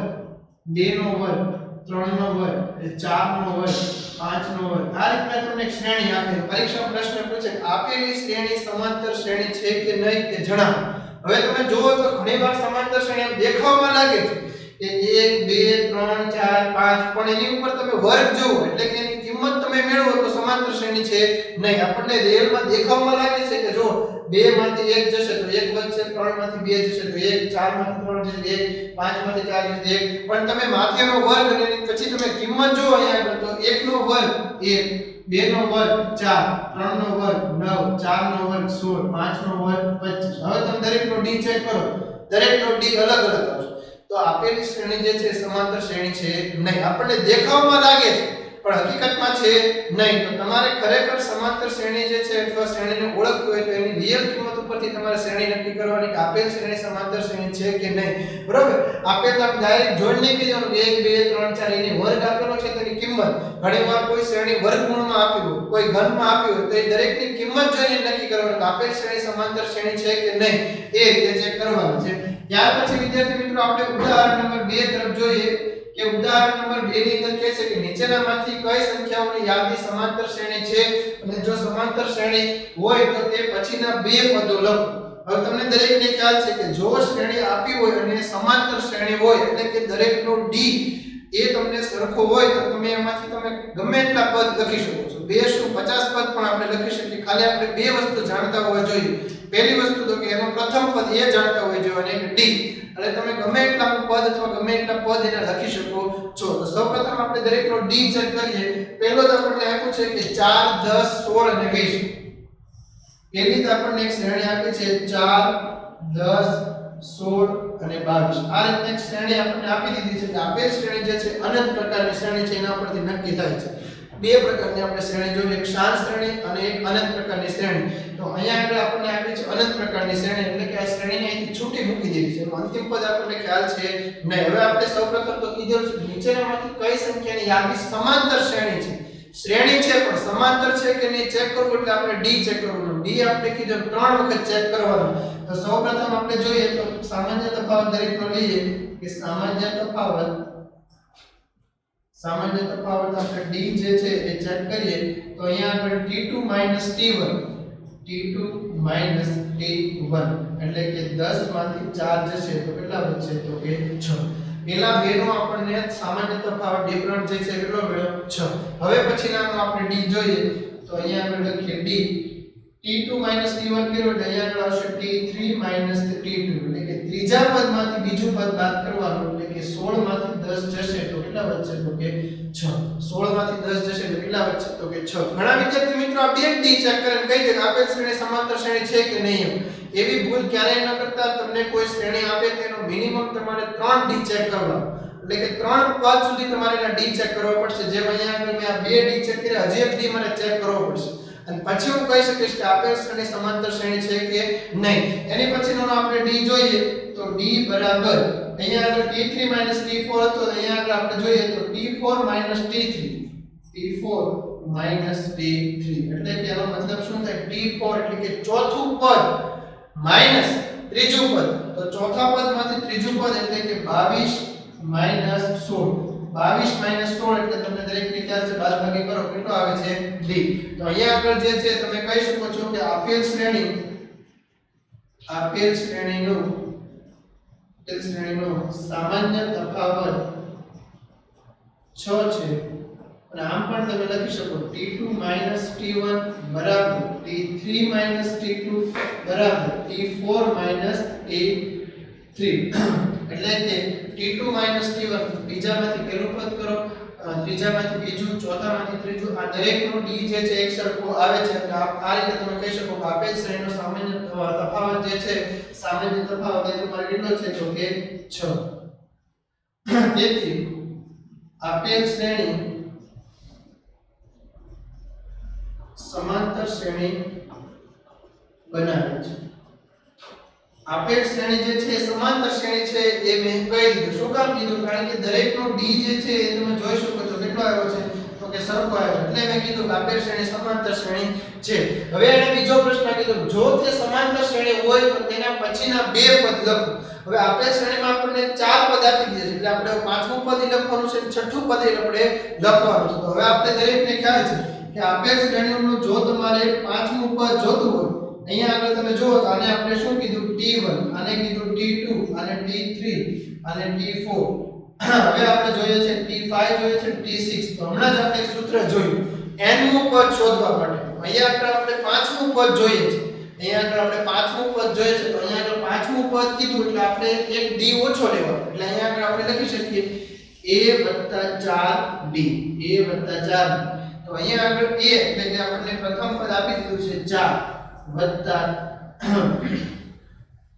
2 નો વર્ગ, 3 નો વર્ગ, 4 નો વર્ગ, 5 નો વર્ગ. આ રીતના તમને એક શ્રેણી આપે. પરીક્ષા પ્રશ્ન પૂછે આપેલી શ્રેણી સમાંતર શ્રેણી છે કે નહીં તે જણાવો. હવે તમે જુઓ તો ઘણીવાર સમાંતર શ્રેણી આમ દેખાવમાં લાગે છે કે 1 2 3 4 5 પણ એની ઉપર તમે વર્ગ જુઓ એટલે કે એની કિંમત તમે મેળવો તો સમાંતર શ્રેણી છે નહીં. આપણને રિયલમાં દેખાવમાં લાગે છે કે જો 2 માંથી 1 જશે તો 1 વધશે, 3 માંથી 2 જશે તો 1, 4 માંથી 3 જશે 1, 5 માંથી 4 જશે 1. પણ તમે માથેનો વર્ગ અને પછી તમે કિંમત જુઓ અહીંયા તો 1 નો વર્ગ 1, 2 નો વર્ગ 4, 3 નો વર્ગ 9, 4 નો વર્ગ 16, 5 નો વર્ગ 25. હવે તમે દરેકનો d ચેક કરો, દરેકનો d અલગ અલગ આવશે. તો આપેલી શ્રેણી જે છે સમાંતર શ્રેણી છે નહીં. આપણને દેખાવમાં લાગે છે પણ હકીકતમાં છે નહીં. તો તમારે ખરેખર સમાંતર શ્રેણી જે છે અથવા શ્રેણીને ઓળખવી હોય તો એની રિયલ કિંમત ઉપરથી તમારે શ્રેણી નક્કી કરવાની કે આપેલ શ્રેણી સમાંતર શ્રેણી છે કે નહીં. બરોબર, આપેલ આપ ડાયરેક્ટ જોઈન નહીં કરી દેવાનું 1 2 3 4 એની વર્ગ આપેલો છે તેની કિંમત. ઘણીવાર કોઈ શ્રેણી વર્ગમૂળમાં આપી હોય, કોઈ ઘનમાં આપી હોય તો એ દરેકની કિંમત જોઈને નક્કી કરવાનું કે આપેલ શ્રેણી સમાંતર શ્રેણી છે કે નહીં, એ રીતે ચેક કરવાનું છે. ત્યાર પછી વિદ્યાર્થી મિત્રો આપણે ઉદાહરણ નંબર 2 તરફ જોઈએ કે ઉદાહરણ નંબર 2 ની અંદર કહે છે કે નીચેનામાંથી કઈ સંખ્યાઓની યાદી સમાંતર શ્રેણી છે અને જો સમાંતર શ્રેણી હોય તો તે પછીના બે પદો લખો. હવે તમને દરેકને ખ્યાલ છે કે જો શ્રેણી આપી હોય અને સમાંતર શ્રેણી હોય એટલે કે દરેકનો d એ તમને સરખો હોય તો તમે એમાંથી તમે ગમે એટલા પદ લખી શકો છો. 2 શું 50 પદ પણ આપણે લખી શકીએ. ખાલી આપણે બે વસ્તુ જાણતા હોવા જોઈએ. પહેલી વસ્તુ તો કે એનો પ્રથમ પદ એ જાણતા હોવા જોઈએ અને એક d. એટલે તમે ગમે એટલા પદ અથવા ગમે એટલા પદ એને લખી શકો છો. તો સૌપ્રથમ આપણે દરેકનો d ચેક કરીએ. પહેલો જ આપણને આપ્યું છે કે 4 10 16 અને 20. પહેલી જ આપણને એક શ્રેણી આપી છે 4 10 16 અને 22. આ રીતની એક શ્રેણી આપણને આપી દીધી છે કે આપેલ શ્રેણી જે છે અનંત પ્રકારની શ્રેણી છે એના પરથી નક્કી થાય છે. બે પ્રકારની આપણે શ્રેણી જોઈએ, એક શાંત શ્રેણી અને એક અનંત પ્રકારની શ્રેણી. તો અહીંયા આગળ આપણને આપી છે અનંત પ્રકારની શ્રેણી એટલે કે આ શ્રેણીને અહીંથી છૂટી મૂકી દીધી છે. અંતિમ પદ આપણને ખ્યાલ છે નહીં. હવે આપણે સૌપ્રથમ તો કીધું છે નીચેનામાંથી કઈ સંખ્યાની યાદી સમાંતર શ્રેણી છે. શ્રેણી છે પણ સમાંતર છે કે નહીં ચેક કરવું એટલે આપણે d ચેક કરવાનું. d આપણે કીધું 3 વખત ચેક કરવાનું. તો સૌપ્રથમ આપણે જોઈએ તો સામાન્ય તફાવત દરેકનો લઈએ કે સામાન્ય તફાવત આપણે d જે છે એ ચેક કરીએ તો અહીંયા આપણે t2 - t1 એટલે કે 10 માંથી 4 જે છે તો કેટલા વધશે તો કે 6. પેલા બેનો આપણને સામાન્ય તફાવત ડિફરન્ટ જે છે કેટલો મળ્યો 6. હવે પછીનાનો આપણે d જોઈએ તો અહીંયા આપણે લખીએ d t2 - t1 કર્યો એટલે અહીંયા આગળ આવશે t3 - t2 એટલે કે ત્રીજા પદમાંથી બીજું પદ બાદ કરવાનું એટલે કે 16 માંથી 10 જશે તો કેટલા વધશે તો કે 6. 16 માંથી 10 જશે તો કેટલા વધશે તો કે 6. ઘણા વિદ્યાર્થી મિત્રો આ બે d ચેક કરીને કહી દે કે આપેલ શ્રેણી સમાંતર શ્રેણી છે કે નહીં. એવી ભૂલ ક્યારેય ન કરતા. તમને કોઈ શ્રેણી આપે તેનો મિનિમમ તમારે 3 d ચેક કરવાનો એટલે કે 3 પદ સુધી તમારે એના d ચેક કરવા પડશે. જેમ અહીંયા આગળ મેં આ બે d ચેક કર્યા, હજી એક d મને ચેક કરવો પડશે અને પછી હું કહી શકીશ કે આપેલ શ્રેણી સમાંતર શ્રેણી છે કે નહીં. એની પછીનો આપણે d જોઈએ તો d બરાબર અહીંયા આગળ t3 - t4 હતો. અહીંયા આગળ આપણે જોઈએ તો t4 - t3 એટલે કે એનો મતલબ શું થાય t4 એટલે કે ચોથું પદ માઈનસ ત્રીજું પદ. તો ચોથા પદમાંથી ત્રીજું પદ એટલે કે 22 - 16. 22 - 16 એટલે તમને દરેકને ખ્યાલ છે બાદબાકી કરો કેટલો આવે છે d. તો અહીંયા આગળ જે છે તમે કહી શકો છો કે આપેલ શ્રેણીનો સામાન્ય તફાવત 6 છે. અને આમ પણ તમે લખી શકો t2 - t1 બરાબર t3 - t2 બરાબર t4 - t3 એટલે કે t2 - t1 બીજામાંથી પહેલું પદ કરો, ત્રીજામાંથી બીજું, ચોથામાંથી ત્રીજું. આ દરેકનો d જે છે એક સરખો આવે છે. એટલે આ રીતે તમે કહી શકો કે આપેલ શ્રેણીનો સામાન્ય તફાવત જે છે સામાન્ય તફાવત એ તમારે કેટલો છે તો કે 6. તેથી આપેલ શ્રેણી સમાંતર શ્રેણી બનાવે છે. આપેલ શ્રેણી જે છે સમાંતર શ્રેણી છે એ મેં કહી દીધું. શું કામ કીધું? કારણ કે દરેકનો d જે છે એ તમે જોઈ શકો છો કેટલો આવ્યો છે તો કે સરખો આવ્યો. એટલે મેં કીધું કે આપેલ શ્રેણી સમાંતર શ્રેણી છે. હવે એને બીજો પ્રશ્ન કીધો જો તે સમાંતર શ્રેણી હોય તો તેના પછીના બે પદ લખો. હવે આપેલ શ્રેણીમાં આપણને 4 પદ આપી દીધા છે એટલે આપણે પાંચમું પદ લખવાનું છે, છઠ્ઠું પદ આપણે લખવાનું છે. તો હવે આપણે દરેકને ખ્યાલ છે કે આપેલ શ્રેણીનું જો તમારે પાંચમું પદ જોતું હોય અહીંયા આગળ તમે જુઓ તો આને આપણે શું કીધું t1, આને કીધું t2, આને t3, આને t4. હવે આપણે જોઈએ છે t5 જોઈએ છે t6. તો હમણાં જ આપણે એક સૂત્ર જોયું n મું પદ શોધવા માટે. અહીંયા આગળ આપણે પાંચમું પદ જોઈએ છે. અહીંયા આગળ આપણે પાંચમું પદ જોઈએ છે તો અહીંયા આગળ પાંચમું પદ કીધું એટલે આપણે એક d ઓછો લેવાનો. એટલે અહીંયા આગળ આપણે લખી શકીએ a + 4d. તો અહીંયા આગળ a એટલે કે આપણને પ્રથમ પદ આપી દીધું છે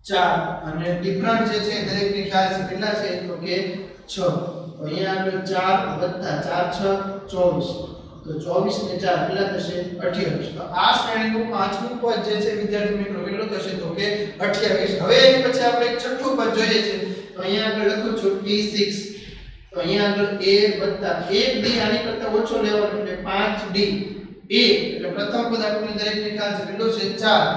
4 અને ડિફરન્ટ જે છે દરેકની ખ્યાલ છે કેટલા છે તો કે 6. તો અહીંયા આગળ 4 + 4 = 6 = 24. તો તો 24 ને 4 કેટલા થશે 28. તો આ શ્રેણીનું પાંચમું પદ જે છે વિદ્યાર્થી મિત્રો કેટલું થશે તો કે 28. હવે એની પછી આપણે એક છઠ્ઠું પદ જોઈએ છે. તો અહીંયા આગળ લખું છું d6. તો અહીંયા આગળ a વત્તા 1d આની કરતા ઓછો લેવાનો એટલે 5d a એટલે પ્રથમ પદ આપણને દરેકને ખ્યાલ છે કેટલું છે 4.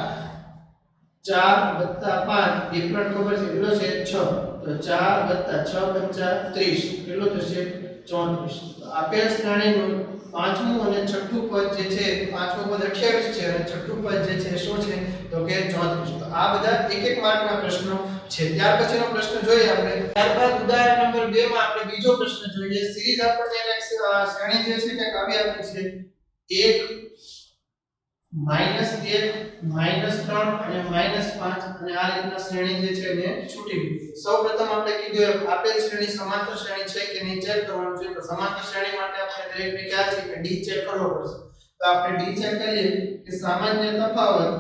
4 વત્તા 5 એ પણ ખબર છે કેટલો છે 6. તો 4 વત્તા 6 પંચા 30 કેટલો થશે 34. તો આપેલ શ્રેણીનું પાંચમું અને છઠ્ઠું પદ જે છે પાંચમું પદ 28 છે અને છઠ્ઠું પદ જે છે શું છે તો કે 34. તો આ બધા એક એક માર્કના પ્રશ્નો છે. ત્યાર પછીનો પ્રશ્ન જોઈએ આપણે. ત્યારબાદ ઉદાહરણ નંબર 2 માં આપણે બીજો પ્રશ્ન જોઈએ. સિરીઝ આપણને એક શ્રેણી જે છે કે આવી આપી છે 1 -1 -3 અને -5 અને આ રીતના શ્રેણી જે છે એને છૂટી ગઈ. સૌપ્રથમ આપણે કીધું આપેલ શ્રેણી સમાંતર શ્રેણી છે કે નહીં ચેક કરવાનું છે. તો સમાંતર શ્રેણી માટે આપણે દરેકને ખ્યાલ છે કે d ચેક કરવો પડશે. તો આપણે d ચેક કરીએ કે સામાન્ય તફાવત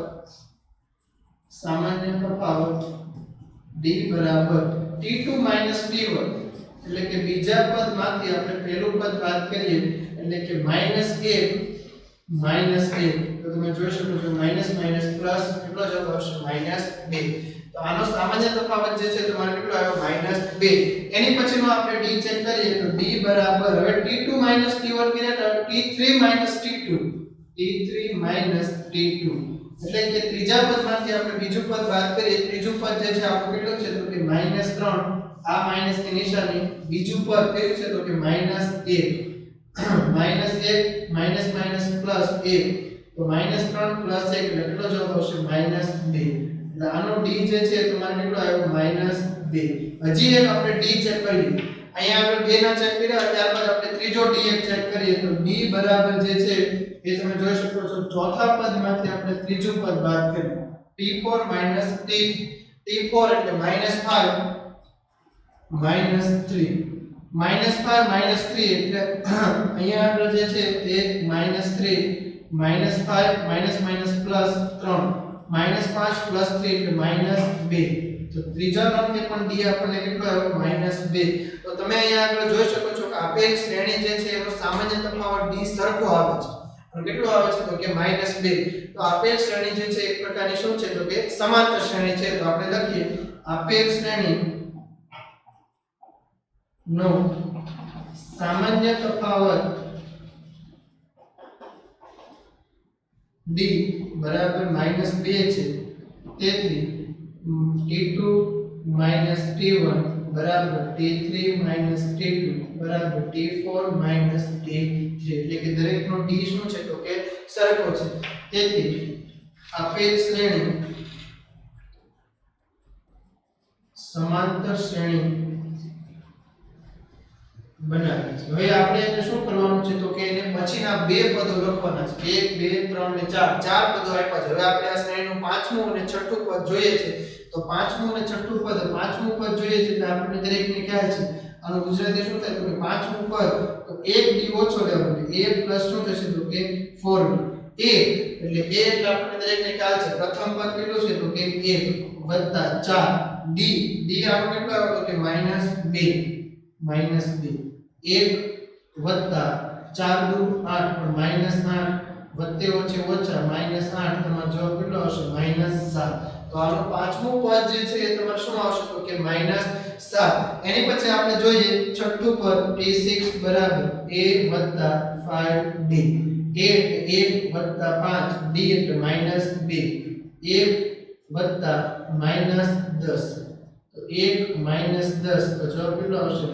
d બરાબર t2 - t1 એટલે કે બીજા પદમાંથી આપણે પહેલું પદ બાદ કરીએ એટલે કે -1 તો તમે જોઈ શકો છો માઈનસ માઈનસ પ્લસ કેટલો જવાબ આવશે -2. તો આનો સામાન્ય તફાવત જે છે તમારે કેટલો આવ્યો -2. એની પછીનો આપણે d ચેક કરીએ તો d બરાબર હવે t2 - t1 કરીએ તો t3 - t2 એટલે કે ત્રીજા પદમાંથી આપણે બીજું પદ બાદ કરીએ. ત્રીજું પદ જે છે આપણું કેટલું છે તો કે -3. આ માઈનસ ની નિશાની. બીજું પદ કયું છે તો કે -1 -1 પ્લસ 1 તો -3 પ્લસ 1 એટલે કેટલો જવાબ આવશે -2. એટલે આનો d જે છે તમારે કેટલો આવ્યો -2. હજી એક આપણે d ચેક કરીએ. અહીંયા આપણે 2 ના ચેક કર્યા ત્યારબાદ આપણે ત્રીજો d એક ચેક કરીએ તો d બરાબર જે છે એ તમે જોઈ શકો છો ચોથા પદમાંથી આપણે ત્રીજું પદ બાદ કરીએ t4 - t4 એટલે -5 -3 એટલે અહીંયા આગળ જે છે તે -3 -5 પ્લસ 3 -5 પ્લસ 3 એટલે -2. તો ત્રીજા નંબરને પણ d આપણને કેટલો આવ્યો -2. તો તમે અહીંયા આગળ જોઈ શકો છો કે આપેલ શ્રેણી જે છે એનો સામાન્ય તફાવત d સરખો આવે છે. અને કેટલો આવે છે તો કે -2. તો આપેલ શ્રેણી જે છે એક પ્રકારની શું છે તો કે સમાંતર શ્રેણી છે. તો આપણે લખીએ આપેલ શ્રેણી નો સામાન્ય તફાવત d બરાબર -2 છે. તેથી t2 - t1 બરાબર t3 - t2 બરાબર t4 - t3 એટલે કે દરેકનો d શું છે તો કે સરખો છે. તેથી આપેલ શ્રેણી સમાંતર શ્રેણી બનાવી છે. હવે આપણે એને શું કરવાનું છે તો કે એને પછીના બે પદો લખવાના છે 1 2 3 અને 4 ચાર પદો આપ્યા છે. હવે આપણે આ શ્રેણીનું પાંચમું અને છઠ્ઠું પદ જોઈએ છે. તો પાંચમું અને છઠ્ઠું પદ પાંચમું પદ જોઈએ છે એટલે આપણને દરેકને ખ્યાલ છે આનું ગુજરાતી શું થાય તો કે પાંચમું પદ તો 1d ઓછો લેવાનો એટલે a પ્લસ શું થશે તો કે 4d a એટલે a એટલે આપણને દરેકને ખ્યાલ છે પ્રથમ પદ કેટલું છે તો કે 1 વત્તા 4 d આપણો કેટલો આવ્યો તો કે -2 1 વત્તા 4 દુ 8 પણ -8 વત્તે ઓછે ઓછા -8 તમારો જવાબ કેટલો આવશે -7. તો આનું પાંચમું પદ જે છે એ તમારે શું આવશે તો કે -7. એની પછી આપણે જોઈએ છઠ્ઠું પદ t6 બરાબર a વત્તા 5d a એટલે 1 વત્તા 5 d એટલે -2 1 વત્તા -10 તો 1 -10 તો જવાબ કેટલો આવશે -9.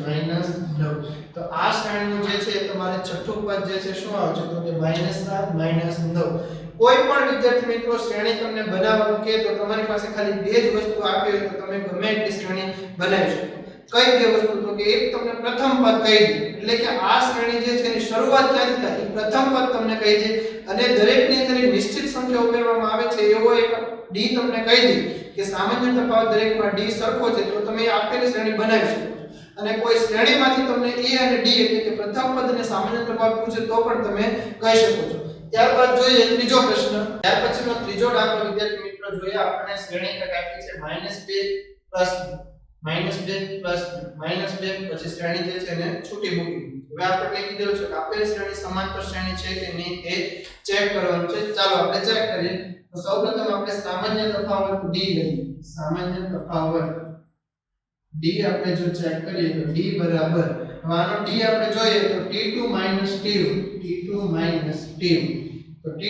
તો આ શ્રેણીનું જે છે તમારે છઠ્ઠું પદ જે છે શું આવશે તો કે -7 -9. કોઈ પણ વિદ્યાર્થી મિત્રો શ્રેણી તમને બનાવવાનું કહે તો તમારી પાસે ખાલી બે જ વસ્તુ આપી હોય તો તમે ગમે એટલી શ્રેણી બનાવી શકો. કઈ બે વસ્તુ તો કે એક તમને પ્રથમ પદ કહી દે એટલે કે આ શ્રેણી જે છે એની શરૂઆત ક્યાંથી થાય એ પ્રથમ પદ તમને કહી દે અને દરેકની અંદર નિશ્ચિત સંખ્યા ઉમેરવામાં આવે છે એવો એક d તમને કહી દે કે સામાન્ય તફાવત દરેકમાં d સરખો છે તો તમે આપેલી શ્રેણી બનાવી શકો. અને કોઈ શ્રેણીમાંથી તમને a અને d એટલે કે પ્રથમ પદ અને સામાન્ય તફાવત પૂછે તો પણ તમે કહી શકો છો. ત્યારબાદ જોઈએ ત્રીજો પ્રશ્ન. ત્યાર પછીનો ત્રીજો દાખલો વિદ્યાર્થી મિત્રો જોઈએ આપણને શ્રેણી કંઈક આપી છે -2 + -2 પછી શ્રેણી જે છે એને છૂટી મૂકી. હવે આપણે કીધું છે કે આપેલ શ્રેણી સમાંતર શ્રેણી છે કે નહીં એ ચેક કરવાનું છે. ચાલો આપણે ચેક કરીએ. તો સૌપ્રથમ આપણે સામાન્ય તફાવત d લઈએ. સામાન્ય તફાવત d આપણે જો ચેક કરીએ તો d બરાબર, હવે આનો d આપણે જોઈએ તો t2 t1 t2 t1 તો t2 t1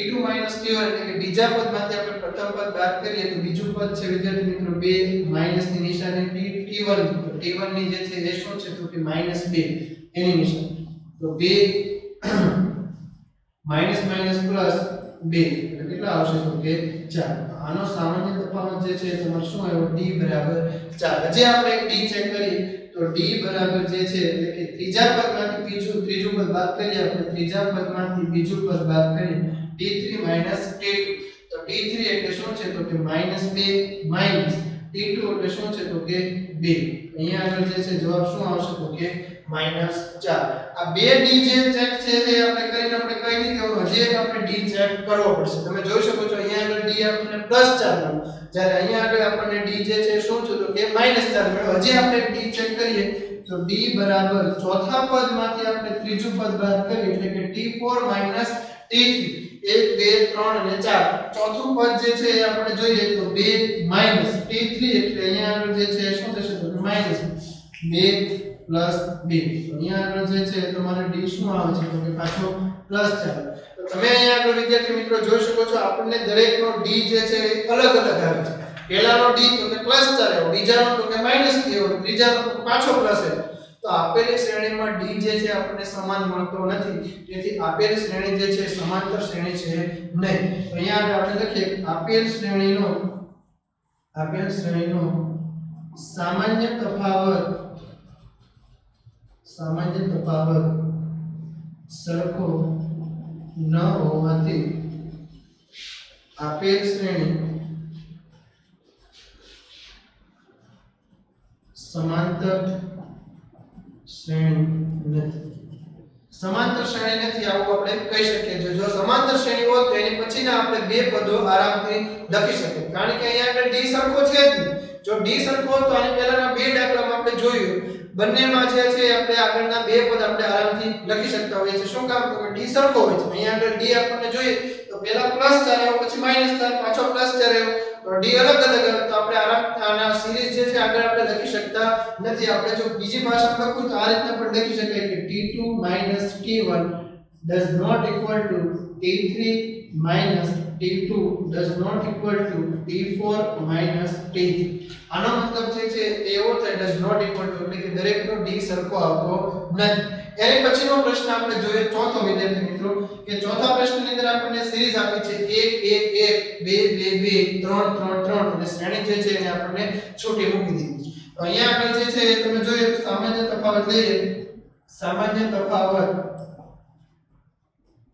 એટલે કે બીજા પદમાંથી આપણે પ્રથમ પદ બાદ કરીએ તો બીજું પદ છે વિદ્યાર્થી મિત્રો 2 માઈનસ ની નિશાની t1, તો t1 ની જે છે એ શું છે તો કે -2 એની નિશાની, તો 2 માઈનસ માઈનસ પ્લસ 2 એટલે કેટલા આવશે તો કે 4. આનો સામાન્ય તફાવત જે છે તમારે શું આવ્યો d બરાબર 4. હજી આપણે એક d ચેક કરીએ તો d બરાબર જે છે એટલે કે ત્રીજા પદમાંથી ત્રીજું પદ બાદ કરીએ આપણે, ત્રીજા પદમાંથી બીજું પદ બાદ કરીએ t3 t2, તો t3 એટલે શું છે તો કે -2 માઈનસ t2 એટલે શું છે તો કે 2. અહીંયા આગળ જે છે જવાબ શું આવશે તો કે -4. આ બે d જે ચેક છે એ આપણે કરીને આપણે કઈ નહીં કહેવાનું, હજી એક આપણે d ચેક કરવો પડશે. તમે જોઈ શકો છો અહીંયા આગળ d આપણને +4 મળ્યો, જ્યારે અહીંયા આગળ આપણને d જે છે શું છે તો કે -4 મળ્યો. હજી આપણે d ચેક કરીએ તો d બરાબર ચોથા પદમાંથી આપણે ત્રીજું પદ બાદ કરીએ એટલે કે t4 t3, 1 2 3 અને 4. ચોથું પદ જે છે એ આપણે જોઈએ તો 2 માઈનસ t3 એટલે અહીંયા આગળ જે છે શું થશે તો કે -2 પ્લસ 2. અહીંયા આગળ જે છે તમારે d શું આવે છે તો કે પાછો +4. તો તમે અહીંયા આગળ વિદ્યાર્થી મિત્રો જોઈ શકો છો આપણને દરેકનો d જે છે એ અલગ અલગ આવે છે. પહેલાનો d તો કે +4 આવ્યો, બીજાનો તો કે -3 આવ્યો, ત્રીજાનો તો પાછો પ્લસ આવ્યો. તો આપેલી શ્રેણીમાં d જે છે આપણને સમાન મળતો નથી, તેથી આપેલી શ્રેણી જે છે સમાંતર શ્રેણી છે નહીં. તો અહીંયા આપણે લખીએ આપેલ શ્રેણીનો સામાન્ય તફાવત સરખો ન હોવાથી આપેલ શ્રેણી સમાંતર શ્રેણી નથી. સમાંતર શ્રેણી નથી આવું આપણે કહી શકીએ છીએ. જો સમાંતર શ્રેણી હોત તો એની પછીના આપણે બે પદો આરામથી લખી શકીએ, કારણ કે અહીંયા આગળ d સરખો છે જ નહીં. જો d સરખો હોત તો આની પહેલાના બે દાખલામાં આપણે જોયું બંનેમાં જે છે આપણે આગળના બે પદ આપણે આરામથી લખી શકતા હોઈએ છીએ. શું કામ તો કે d સરખો હોય છે. અહીંયા આગળ d આપણને જોઈએ તો પહેલા +4 આવ્યો, પછી -4, પાછો +4 આવ્યો, તો d અલગ અલગ તો આપણે આરામથી આના સિરીઝ જે છે આગળ આપણે લખી શકતા નથી. આપણે જો બીજી ભાષામાં લખવું તો આ રીતના પણ લખી શકાય કે t2 t1 does not equal to t3 t2 does not equal to t4 t3. આનો મતલબ જે છે એવો થાય does not equal to એટલે કે દરેકનો d સરખો આવતો નથી. એની પછીનો પ્રશ્ન આપણે જોઈએ ચોથો વિદ્યાર્થી મિત્રો કે ચોથા પ્રશ્નની અંદર આપણને સિરીઝ આપી છે 1 1 1 2 2 2 3 3 3 અને શ્રેણી જે છે એને આપણને છૂટી મૂકી દીધી. તો અહીંયા આગળ જે છે તમે જોઈએ સામાન્ય તફાવત લઈએ. સામાન્ય તફાવત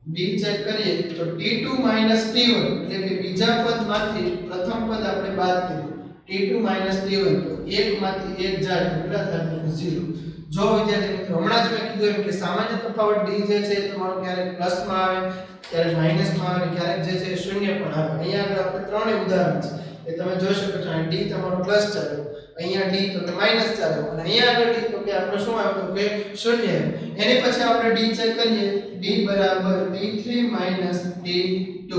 d ચેક કરીએ તો t2 t1 એટલે કે બીજા પદમાંથી પ્રથમ પદ આપણે બાદ કરીએ t2 t1 તો 1 માંથી 1 જાય કેટલા થાય તો 0. જો વિદ્યાર્થી મિત્રો હમણાં જ મેં કીધું એમ કે સામાન્ય તફાવત d જે છે તમારો ક્યારેક પ્લસમાં આવે, ક્યારેક માઈનસમાં આવે, ક્યારેક જે છે શૂન્ય પણ આવે. અહીંયા આગળ આપણે ત્રણેય ઉદાહરણ છે એ તમે જોઈ શકો છો. અહીં d તમારો +4 આવ્યો, અહીંયા d તો કે -4 આવ્યો, અને અહીંયા આગળ d તો કે આપણે શું આવ્યું તો કે 0 આવ્યો. એની પછી આપણે d ચેક કરીએ d બરાબર t3 t2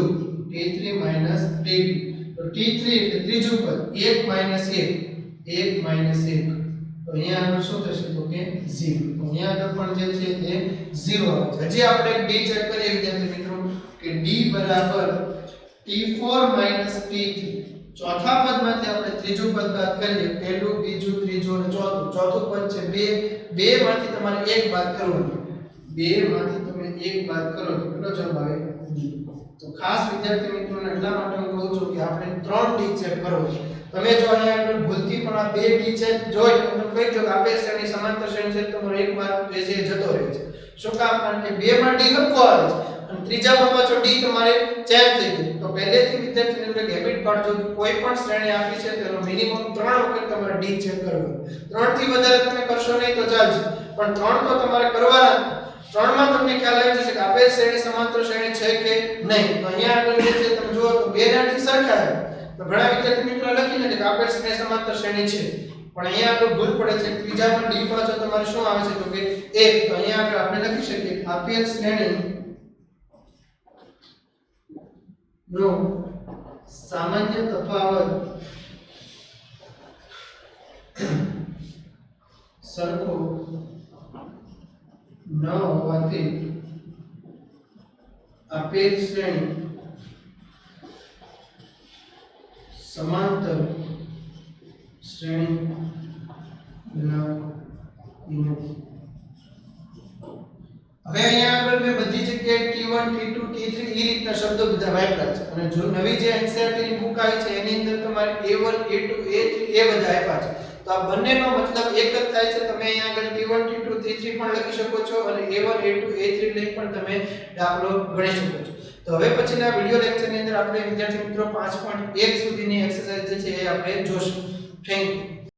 તો t3 એટલે ત્રીજું પદ 1 1 તો અહીંયા આગળ શું થશે તો કે 0. તો અહીંયા આગળ પણ જે છે એ 0 આવે છે. હજી આપણે d ચેક કરીએ વિદ્યાર્થી મિત્રો કે d બરાબર t4 t3. ચોથા પદમાંથી આપણે ત્રીજું પદ બાદ કરીએ, પહેલું બીજું ત્રીજું અને ચોથું પદ છે 2 માંથી તમારે 1 બાદ કરવાનું. 2 માંથી તમે 1 બાદ કરો તો કેટલો જવાબ આવે d. તો ખાસ વિદ્યાર્થી મિત્રોને એટલા માટે હું કહું છું કે આપણે 3 d ચેક કરો. તમે જો અહીંયા આગળ ભૂલથી પણ આ 2 d ચેક જોઈ તો તમે કહી દો કે આપેલ શ્રેણી સમાંતર શ્રેણી છે, તમારો એક માર્ક જે છે જતો રહે છે. શું કામ? કારણ કે 2 માં d સરખો આવે છે અને ત્રીજામાં પાછો d તમારે ચેક થઈ ગયો. તો પહેલેથી વિદ્યાર્થીને એક હેબિટ પાડજો કે કોઈ પણ શ્રેણી આપી છે તેનો મિનિમમ 3 વખત તમારે d ચેક કરવાનો. 3 થી વધારે તમે કરશો નહીં તો ચાલશે, પણ 3 તો તમારે કરવાના. 3 માં તમને ખ્યાલ આવી જશે કે આપેલ શ્રેણી સમાંતર શ્રેણી છે કે નહીં. તો અહીંયા આગળ જે છે તમે જુઓ તો 2 ના d સરખા છે, તો ઘણા વિદ્યાર્થી મિત્રો લખીને કે આપેલ શ્રેણી સમાંતર શ્રેણી છે. પણ અહીંયા આગળ ભૂલ પડે છે ત્રીજામાં ડી પાછળ તમારે શું આવે છે તો કે 1 તો અહીંયા આગળ આપણે લખી શકીએ આપેલ શ્રેણી નો સામાન્ય તફાવત સરખો ન હોવાથી આપેલ શ્રેણી સમાંતર શ્રેણી બનાવતી નથી. હવે અહીંયા આગળ મેં બધી જગ્યાએ T1 T2 T3 એ રીતના શબ્દો બધા વાપર્યા છે અને જો નવી જે NCERT ની બુક આવી છે એની અંદર તમારે A1 A2 A3 એ બધા આપ્યા છે તો આ બંનેનો મતલબ એક જ થાય છે. તમે અહીંયા આગળ T1 T2 T3 પણ લખી શકો છો અને A1 A2 A3 લઈ પણ તમે દાખલો ગણી શકો છો. તો હવે પછીના વિડિયો લેક્ચરની અંદર આપણે વિદ્યાર્થી મિત્રો 5.1 સુધીની એક્સરસાઇઝ જે છે એ આપણે જોશું. Thank you.